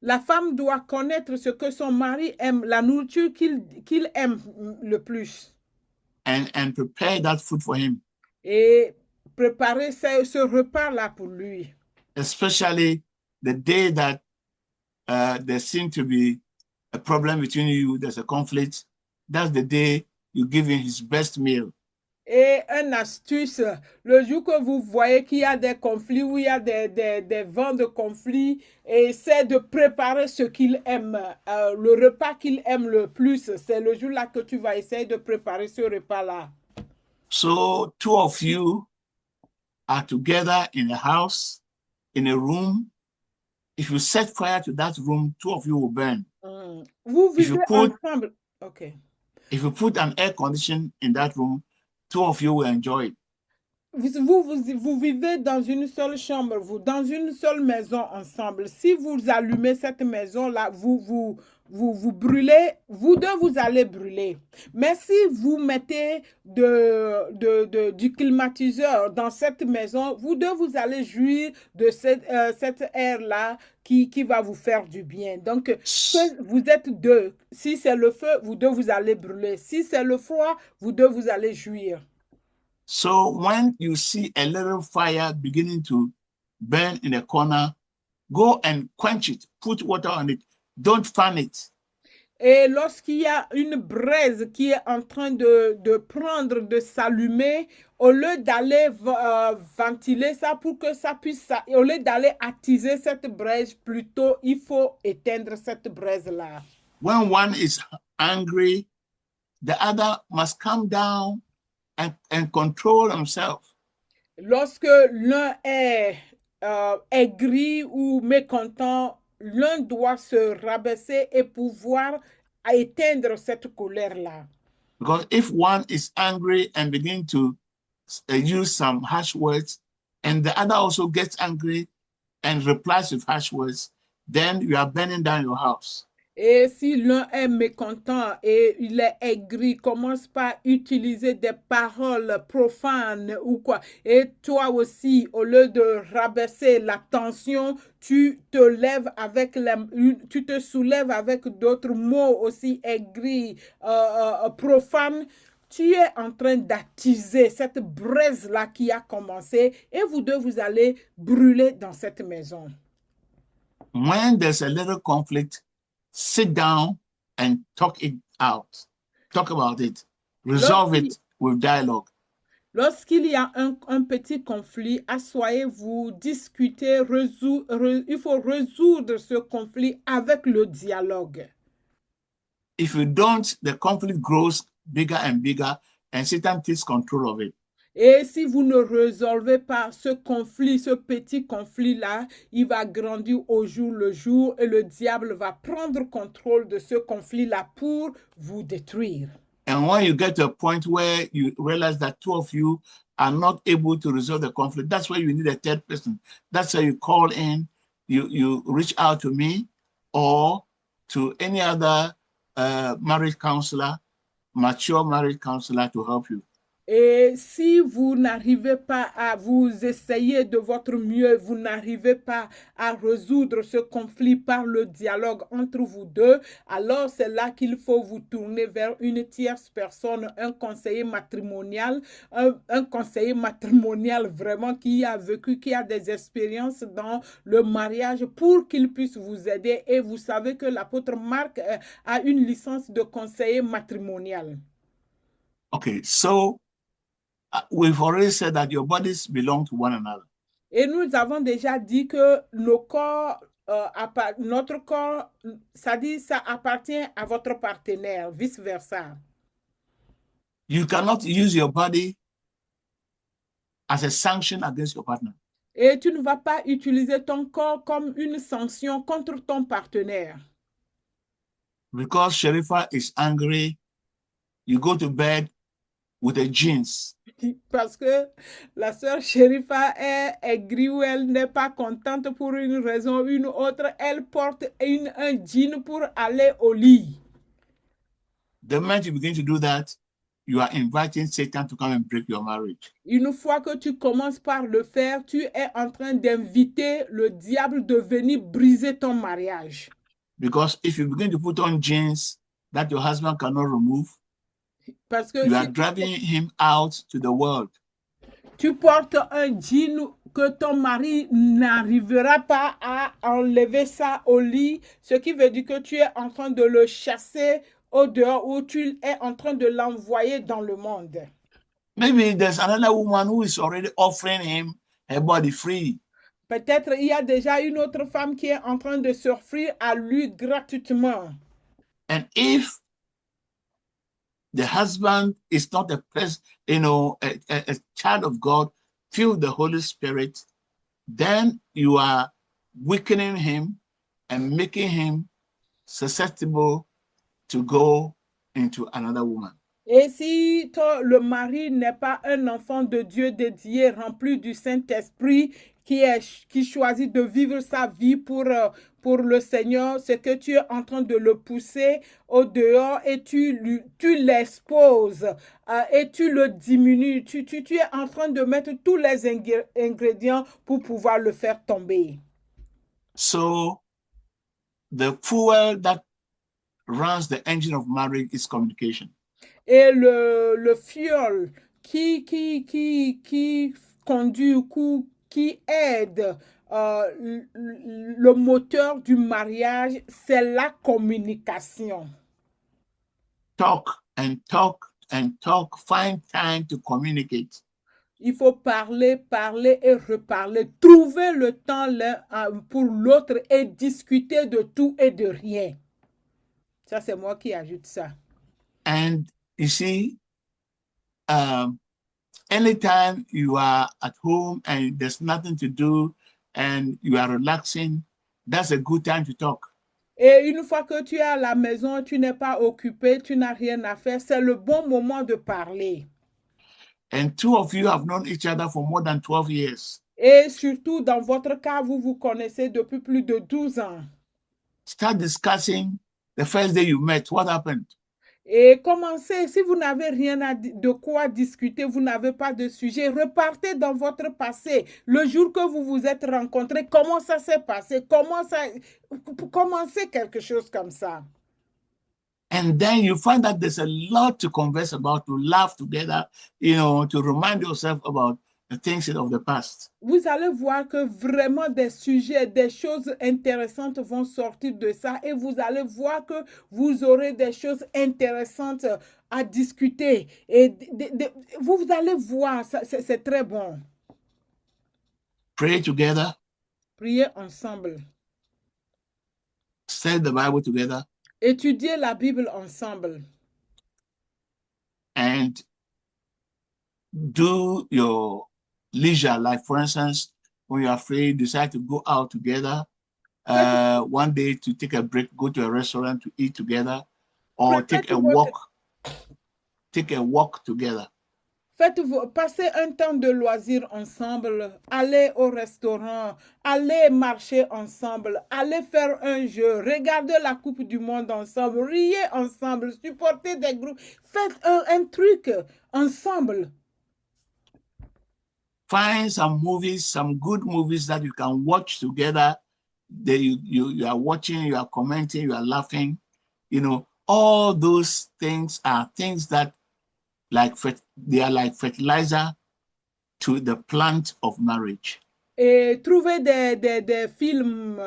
La femme doit connaître ce que son mari aime, la nourriture qu'il aime le plus. And prepare that food for him. Et préparer ce repas-là pour lui. Especially the day that there seems to be a problem between you, there's a conflict. That's the day you give him his best meal. Et une astuce, le jour que vous voyez qu'il y a des conflits, où il y a des vents de conflit, essaie de préparer ce qu'il aime, le repas qu'il aime le plus. C'est le jour-là que tu vas essayer de préparer ce repas-là. So two of you are together in a house, in a room. If you set fire to that room, two of you will burn. Vous vivez ensemble. Okay. If you put an air condition in that room, two of you will enjoy it. Vous vivez dans une seule chambre, dans une seule maison ensemble. Si vous allumez cette maison-là, vous brûlez, vous deux, vous allez brûler. Mais si vous mettez du climatiseur dans cette maison, vous deux, vous allez jouir de cette air-là qui va vous faire du bien. Donc, vous êtes deux. Si c'est le feu, vous deux, vous allez brûler. Si c'est le froid, vous deux, vous allez jouir. So when you see a little fire beginning to burn in a corner, go and quench it, put water on it, don't fan it. Et lorsqu'il y a une braise qui est en train de prendre, de s'allumer, au lieu d'aller ventiler ça pour que ça puisse, au lieu d'aller attiser cette braise, plutôt il faut éteindre cette braise-là. When one is angry, the other must calm down and control himself. Lorsque l'un est aigri ou mécontent, l'un doit se rabaisser et pouvoir éteindre cette colère-là. Because if one is angry and begin to use some harsh words, and the other also gets angry and replies with harsh words, then you are burning down your house. Et si l'un est mécontent et il est aigri, commence par utiliser des paroles profanes ou quoi. Et toi aussi, au lieu de rabaisser la tension, tu te soulèves avec d'autres mots aussi aigris, profanes. Tu es en train d'attiser cette braise-là qui a commencé et vous deux, vous allez brûler dans cette maison. When there's a little conflict, sit down and talk it out. Talk about it. Resolve it with dialogue. Lorsqu'il y a un petit conflit, asseyez-vous, discutez, il faut résoudre ce conflit avec le dialogue. If you don't, the conflict grows bigger and bigger and Satan takes control of it. Et si vous ne résolvez pas ce conflit, ce petit conflit-là, il va grandir au jour le jour et le diable va prendre contrôle de ce conflit-là pour vous détruire. And when you get to a point where you realize that two of you are not able to resolve the conflict, that's where you need a third person. That's why you call in, you reach out to me or to any other marriage counselor, mature marriage counselor to help you. Et si vous n'arrivez pas à vous essayer de votre mieux, vous n'arrivez pas à résoudre ce conflit par le dialogue entre vous deux, alors c'est là qu'il faut vous tourner vers une tierce personne, un conseiller matrimonial, un conseiller matrimonial vraiment qui a vécu, qui a des expériences dans le mariage pour qu'il puisse vous aider. Et vous savez que l'apôtre Marc a une licence de conseiller matrimonial. Okay, so we've already said that your bodies belong to one another. Et nous avons déjà dit que nos corps, notre corps, ça dit ça appartient à votre partenaire, vice versa. You cannot use your body as a sanction against your partner. Et tu ne vas pas utiliser ton corps comme une sanction contre ton partenaire. Because Sharifa is angry, you go to bed with a jeans. Parce que la sœur Sharifa est aigrie ou elle n'est pas contente pour une raison ou une autre, elle porte un jean pour aller au lit. The moment you begin to do that, you are inviting Satan to come and break your marriage. Une fois que tu commences par le faire, tu es en train d'inviter le diable de venir briser ton mariage. Because if you begin to put on jeans that your husband cannot remove, parce que you are driving him out to the world. Tu portes un jean que ton mari n'arrivera pas à enlever ça au lit, ce qui veut dire que tu es en train de le chasser au dehors ou tu es en train de l'envoyer dans le monde. Maybe there's another woman who is already offering him her body free. Peut-être il y a déjà une autre femme qui est en train de s'offrir à lui gratuitement. And if the husband is not a child of God, filled with the Holy Spirit, then you are weakening him and making him susceptible to go into another woman. Et si le mari n'est pas un enfant de Dieu dédié, rempli du Saint-Esprit, qui choisit de vivre sa vie pour le Seigneur, c'est que tu es en train de le pousser au dehors et tu l'exposes et tu le diminues. Tu es en train de mettre tous les ingrédients pour pouvoir le faire tomber. So the fuel that runs the engine of marriage is communication. Et le fuel qui conduit, qui aide le moteur du mariage, c'est la communication. Talk and talk and talk. Find time to communicate. Il faut parler, parler et reparler. Trouver le temps l'un pour l'autre et discuter de tout et de rien. Ça, c'est moi qui ajoute ça. And you see, anytime you are at home and there's nothing to do and you are relaxing, that's a good time to talk. Et une fois que tu es à la maison, tu n'es pas occupé, tu n'as rien à faire, c'est le bon moment de parler. And two of you have known each other for more than 12 years. Et surtout, dans votre cas, vous vous connaissez depuis plus de 12 ans. Start discussing the first day you met. What happened? Et commencez, si vous n'avez rien de quoi discuter, vous n'avez pas de sujet, repartez dans votre passé. Le jour que vous vous êtes rencontrés, comment ça s'est passé? Commencez quelque chose comme ça. And then you find that there's a lot to converse about, to laugh together, to remind yourself about the things of the past. Vous allez voir que vraiment des sujets, des choses intéressantes vont sortir de ça et vous allez voir que vous aurez des choses intéressantes à discuter. Et vous allez voir, c'est très bon. Pray together. Priez ensemble. Study the Bible together. Étudiez la Bible ensemble. And do your leisure, like for instance, when you're free, decide to go out together one day to take a break, go to a restaurant to eat together, or take a walk together. Passez un temps de loisir ensemble, allez au restaurant, allez marcher ensemble, allez faire un jeu, regardez la Coupe du Monde ensemble, riez ensemble, supportez des groupes, faites un truc ensemble. Find some movies, some good movies that you can watch together. You are watching, you are commenting, you are laughing. All those things are things that they are like fertilizer to the plant of marriage. Et trouvez des films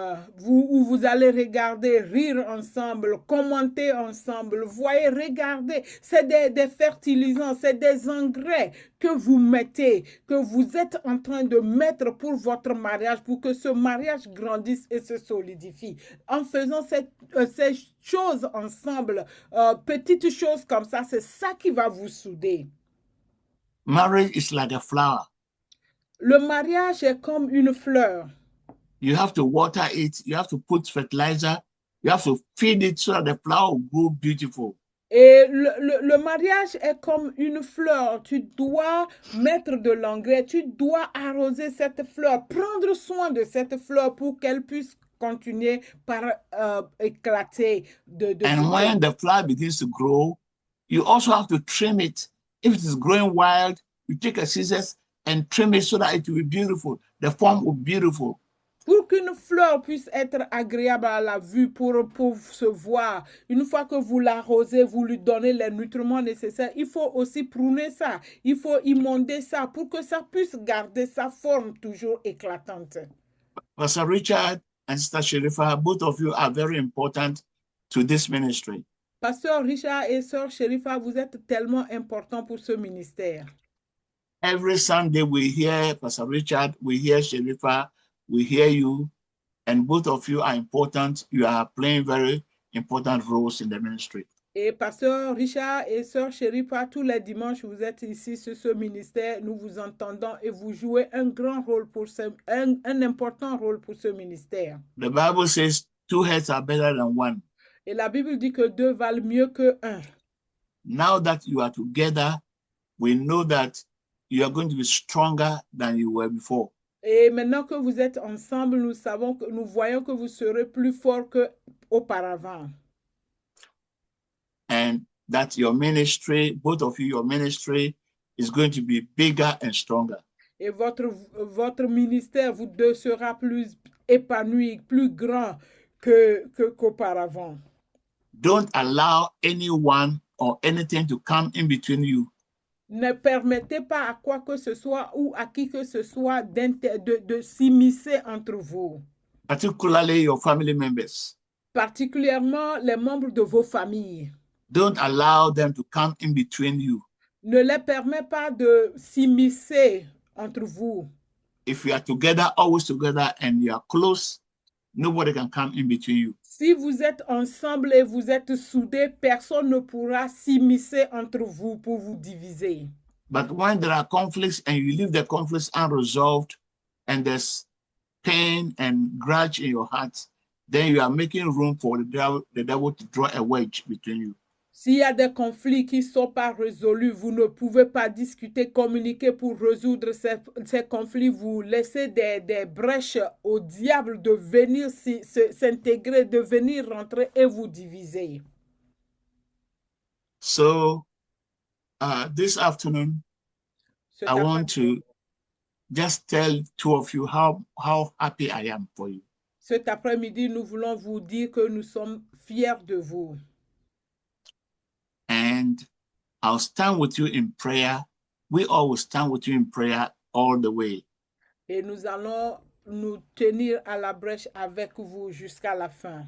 où vous allez regarder, rire ensemble, commenter ensemble, voyez, regardez. C'est des fertilisants, c'est des engrais que vous mettez, que vous êtes en train de mettre pour votre mariage, pour que ce mariage grandisse et se solidifie. En faisant ces choses ensemble, petites choses comme ça, c'est ça qui va vous souder. Marriage is like a flower. Le mariage est comme une fleur. You have to water it. You have to put fertilizer. You have to feed it so that the flower will grow beautiful. Et le mariage est comme une fleur. Tu dois mettre de l'engrais. Tu dois arroser cette fleur. Prendre soin de cette fleur pour qu'elle puisse continuer par éclater. And when the flower begins to grow, you also have to trim it. If it is growing wild, you take a scissors and trim it so that it will be beautiful. The form will be beautiful. Pour qu'une fleur puisse être agréable à la vue, pour se voir, une fois que vous l'arrosez, vous lui donnez les nutriments nécessaires, il faut aussi pruner ça, il faut émonder ça pour que ça puisse garder sa forme toujours éclatante. Pastor Richard and Sister Sherifa, both of you are very important to this ministry. Pasteur Richard et Sœur Sherifa, vous êtes tellement importants pour ce ministère. Every Sunday we hear Pastor Richard, we hear Sherifa, we hear you, and both of you are important. You are playing very important roles in the ministry. Et Pasteur Richard et Sœur Sherifa, tous les dimanches, vous êtes ici sur ce ministère, nous vous entendons et vous jouez un grand rôle un important rôle pour ce ministère. The Bible says 2 heads are better than 1. Et la Bible dit que 2 valent mieux que 1. Now that you are together, we know that you are going to be stronger than you were before. Et maintenant que vous êtes ensemble, nous voyons que vous serez plus fort qu'auparavant. And that your ministry, both of you, your ministry is going to be bigger and stronger. Et votre ministère, vous deux, sera plus épanoui, plus grand qu'auparavant. Don't allow anyone or anything to come in between you. Ne permettez pas à quoi que ce soit ou à qui que ce soit de s'immiscer entre vous. Particularly your family members. Particulièrement les membres de vos familles. Don't allow them to come in between you. Ne les permets pas de s'immiscer entre vous. If you are together, always together, and you are close, nobody can come in between you. Si vous êtes ensemble et vous êtes soudés, personne ne pourra s'immiscer entre vous pour vous diviser. But when there are conflicts and you leave the conflicts unresolved and there's pain and grudge in your heart, then you are making room for the devil to draw a wedge between you. S'il y a des conflits qui ne sont pas résolus, vous ne pouvez pas discuter, communiquer pour résoudre ces conflits. Vous laissez des brèches au diable de venir s'intégrer, de venir rentrer et vous diviser. So this afternoon, I want to just tell two of you how happy I am for you. Cet après-midi, nous voulons vous dire que nous sommes fiers de vous. And I'll stand with you in prayer. We always stand with you in prayer all the way. Et nous allons nous tenir à la brèche avec vous jusqu'à la fin.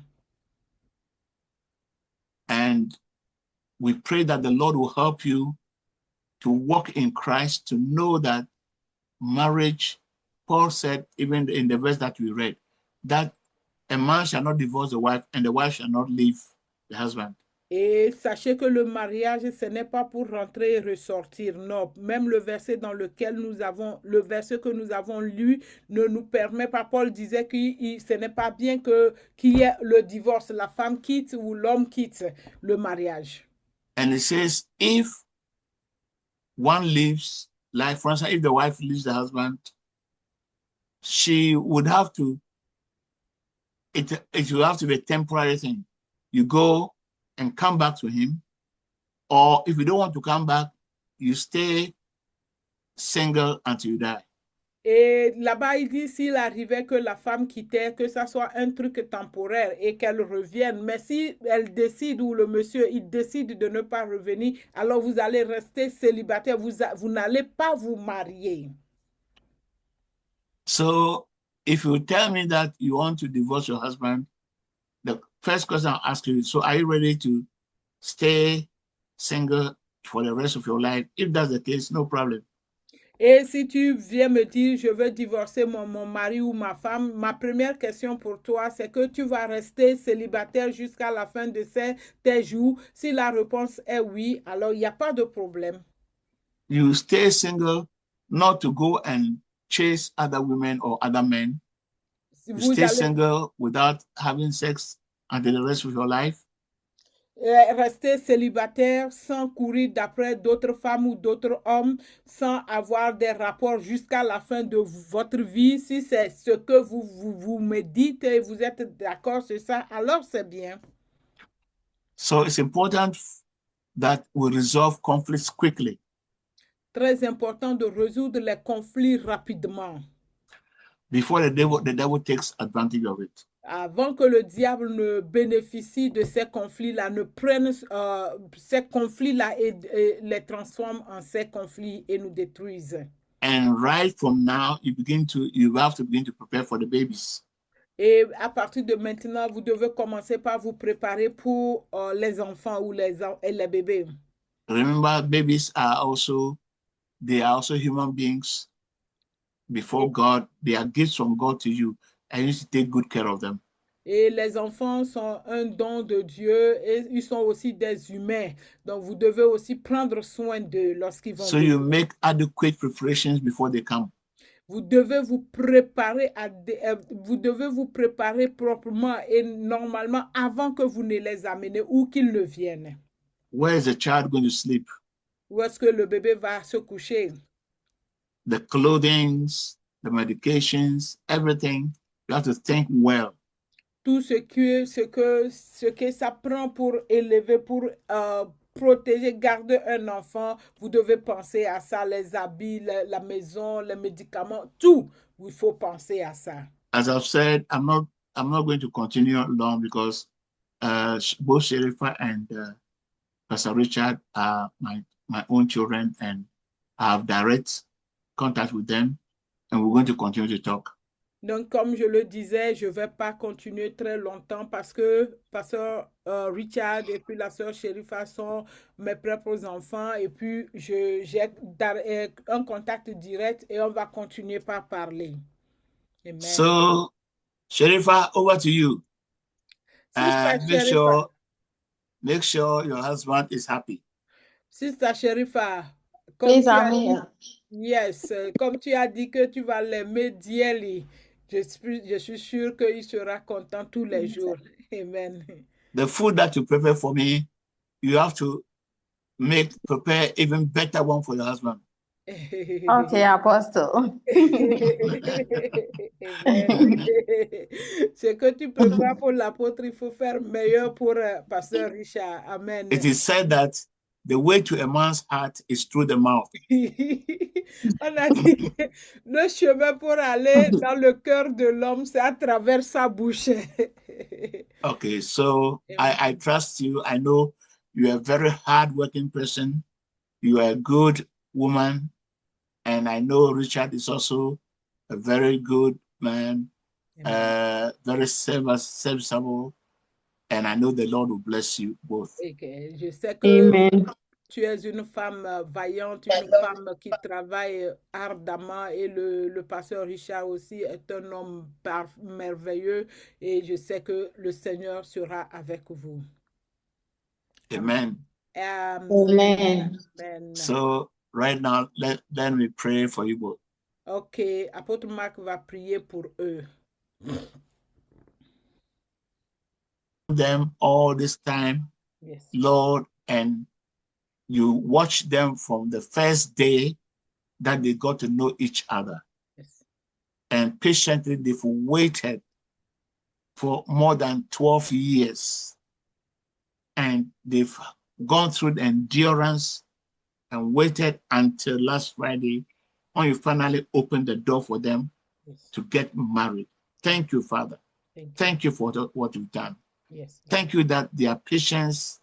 And we pray that the Lord will help you to walk in Christ, to know that marriage, Paul said, even in the verse that we read, that a man shall not divorce the wife and the wife shall not leave the husband. Et sachez que le mariage, ce n'est pas pour rentrer et ressortir. Non, même le verset que nous avons lu ne nous permet pas. Paul disait que ce n'est pas bien qu'il y ait le divorce, la femme quitte ou l'homme quitte le mariage. And it says, if one leaves, like for instance, if the wife leaves the husband, she would have to, it will have to be a temporary thing. You go and come back to him, or if you don't want to come back, you stay single until you die. Et là-bas, il dit s'il arrivait que la femme quittait, que ça soit un truc temporaire et qu'elle revienne. Mais si elle décide ou le monsieur, il décide de ne pas revenir, alors vous allez rester célibataire. Vous n'allez pas vous marier. So if you tell me that you want to divorce your husband, the first question I'll ask you is, so are you ready to stay single for the rest of your life? If that's the case, no problem. Et si tu viens me dire, je veux divorcer mon mari ou ma femme, ma première question pour toi, c'est que tu vas rester célibataire jusqu'à la fin de tes jours. Si la réponse est oui, alors il n'y a pas de problème. You stay single, not to go and chase other women or other men. You stay single without having sex until the rest of your life. Rester célibataire sans courir d'après d'autres femmes ou d'autres hommes, sans avoir des rapports jusqu'à la fin de votre vie. Si c'est ce que vous me dites et vous êtes d'accord sur ça, alors c'est bien. So it's important that we resolve conflicts quickly. Très important de résoudre les conflits rapidement. Before the devil takes advantage of it. Avant que le diable ne bénéficie de ces conflits-là, ne prenne ces conflits-là et les transforme en ces conflits et nous détruise. And right from now, you have to begin to prepare for the babies. Et à partir de maintenant, vous devez commencer par vous préparer pour les enfants ou les bébés. Remember, babies are also human beings before God. They are gifts from God to you. And you should take good care of them. Et les enfants sont un don de Dieu et ils sont aussi des humains. Donc, vous devez aussi prendre soin d'eux lorsqu'ils vont So you make adequate preparations before they come. Vous devez vous préparer proprement et normalement avant que vous ne les amenez ou qu'ils ne viennent. Where is the child going to sleep? Où est-ce que le bébé va se coucher? The clothing, the medications, everything. You have to think well. Tout ce que ça prend pour élever, pour protéger, garder un enfant, vous devez penser à ça, les habits, la maison, les médicaments, tout. Il faut penser à ça. As I've said, I'm not going to continue long because both Sherifa and Pastor Richard are my own children, and I have direct contact with them, and we're going to continue to talk. Donc, comme je le disais, je ne vais pas continuer très longtemps parce que Pasteur Richard et puis la sœur Sherifa sont mes propres enfants et puis j'ai un contact direct et on va continuer par parler. Amen. So, Sherifa, over to you. Make sure your husband is happy. Sister Sherifa, Please, Amen. Yes, comme tu as dit que tu vas l'aimer dearly, je suis sûre qu'il sera content tous les jours. Amen. The food that you prepare for me, you have to prepare even better one for your husband. Okay, Apostle. Ce que tu prépares pour l'apôtre, il faut faire meilleur pour Pasteur Richard. Amen. It is said that the way to a man's heart is through the mouth. On a dit que le chemin pour aller dans le cœur de l'homme, c'est à travers sa bouche. Okay, so I trust you. I know you are a very hardworking person. You are a good woman. And I know Richard is also a very good man, very serviceable. And I know the Lord will bless you both. Okay. Je sais que Amen. Tu es une femme vaillante, une femme qui travaille ardemment et le pasteur Richard aussi est un homme merveilleux et je sais que le Seigneur sera avec vous. Amen. Amen. Amen. So right now, let me pray for you both. Ok, apôtre Marc va prier pour eux. Them all this time, Yes. Lord, and you watch them from the first day that they got to know each other. Yes. And patiently they've waited for more than 12 years. And they've gone through the endurance and waited until last Friday when you finally opened the door for them to get married. Thank you, Father. Thank you for what you've done. Yes. Thank you that their patience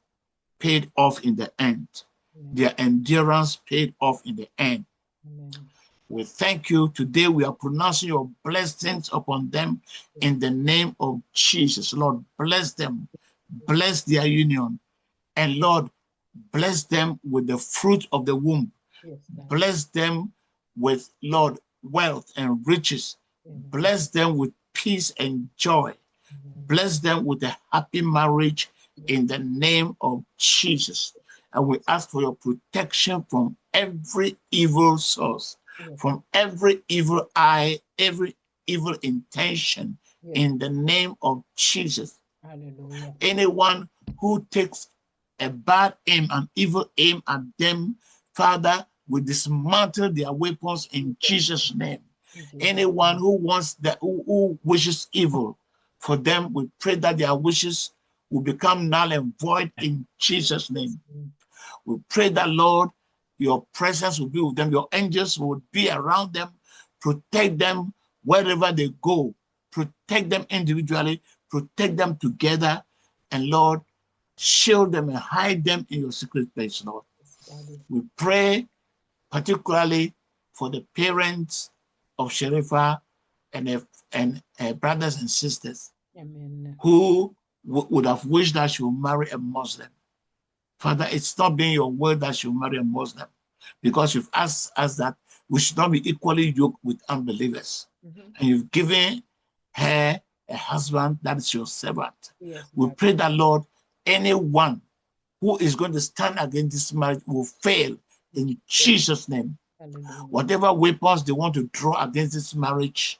paid off in the end. Their endurance paid off in the end. Amen. We thank you. Today we are pronouncing your blessings upon them in the name of Jesus. Lord, bless them. Bless their union. And Lord, bless them with the fruit of the womb. Yes, bless them with, Lord, wealth and riches. Bless them with peace and joy. Bless them with a happy marriage in the name of Jesus. And we ask for your protection from every evil source, from every evil eye, every evil intention in the name of Jesus. Hallelujah. Anyone who takes a bad aim, an evil aim at them, Father, we dismantle their weapons in Jesus' name. Anyone who wants that, who wishes evil for them, we pray that their wishes will become null and void in Jesus' name. We pray that, Lord, your presence will be with them. Your angels will be around them, protect them wherever they go, protect them individually, protect them together, and Lord, shield them and hide them in your secret place, Lord. We pray particularly for the parents of Sherifa and her brothers and sisters. Amen. Who would have wished that she would marry a Muslim. Father, it's not been your word that she will marry a Muslim, because you've asked us that we should not be equally yoked with unbelievers. And you've given her a husband that is your servant. Yes, we pray that, Lord, anyone who is going to stand against this marriage will fail in Jesus' name. Hallelujah. Whatever weapons they want to draw against this marriage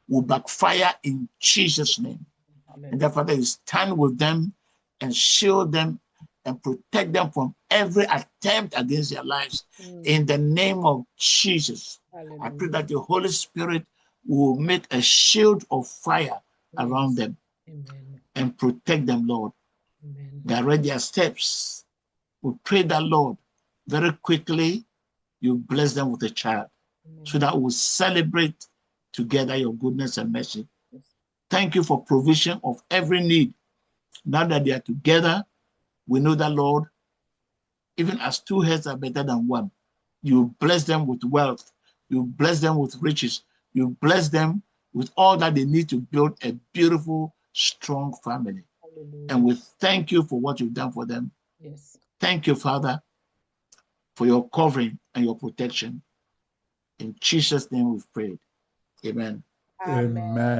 will backfire in Jesus' name. Hallelujah. And therefore, you stand with them and shield them and protect them from every attempt against their lives. In the name of Jesus, I pray that the Holy Spirit will make a shield of fire around them and protect them, Lord. Direct their steps. We pray that, Lord, very quickly you bless them with a child so that we'll celebrate together your goodness and mercy. Thank you for provision of every need. Now that they are together, we know that, Lord, even as two heads are better than one, you bless them with wealth, you bless them with riches, you bless them with all that they need to build a beautiful, strong family. And we thank you for what you've done for them. Thank you, Father, for your covering and your protection. In Jesus' name we've prayed. Amen. Amen.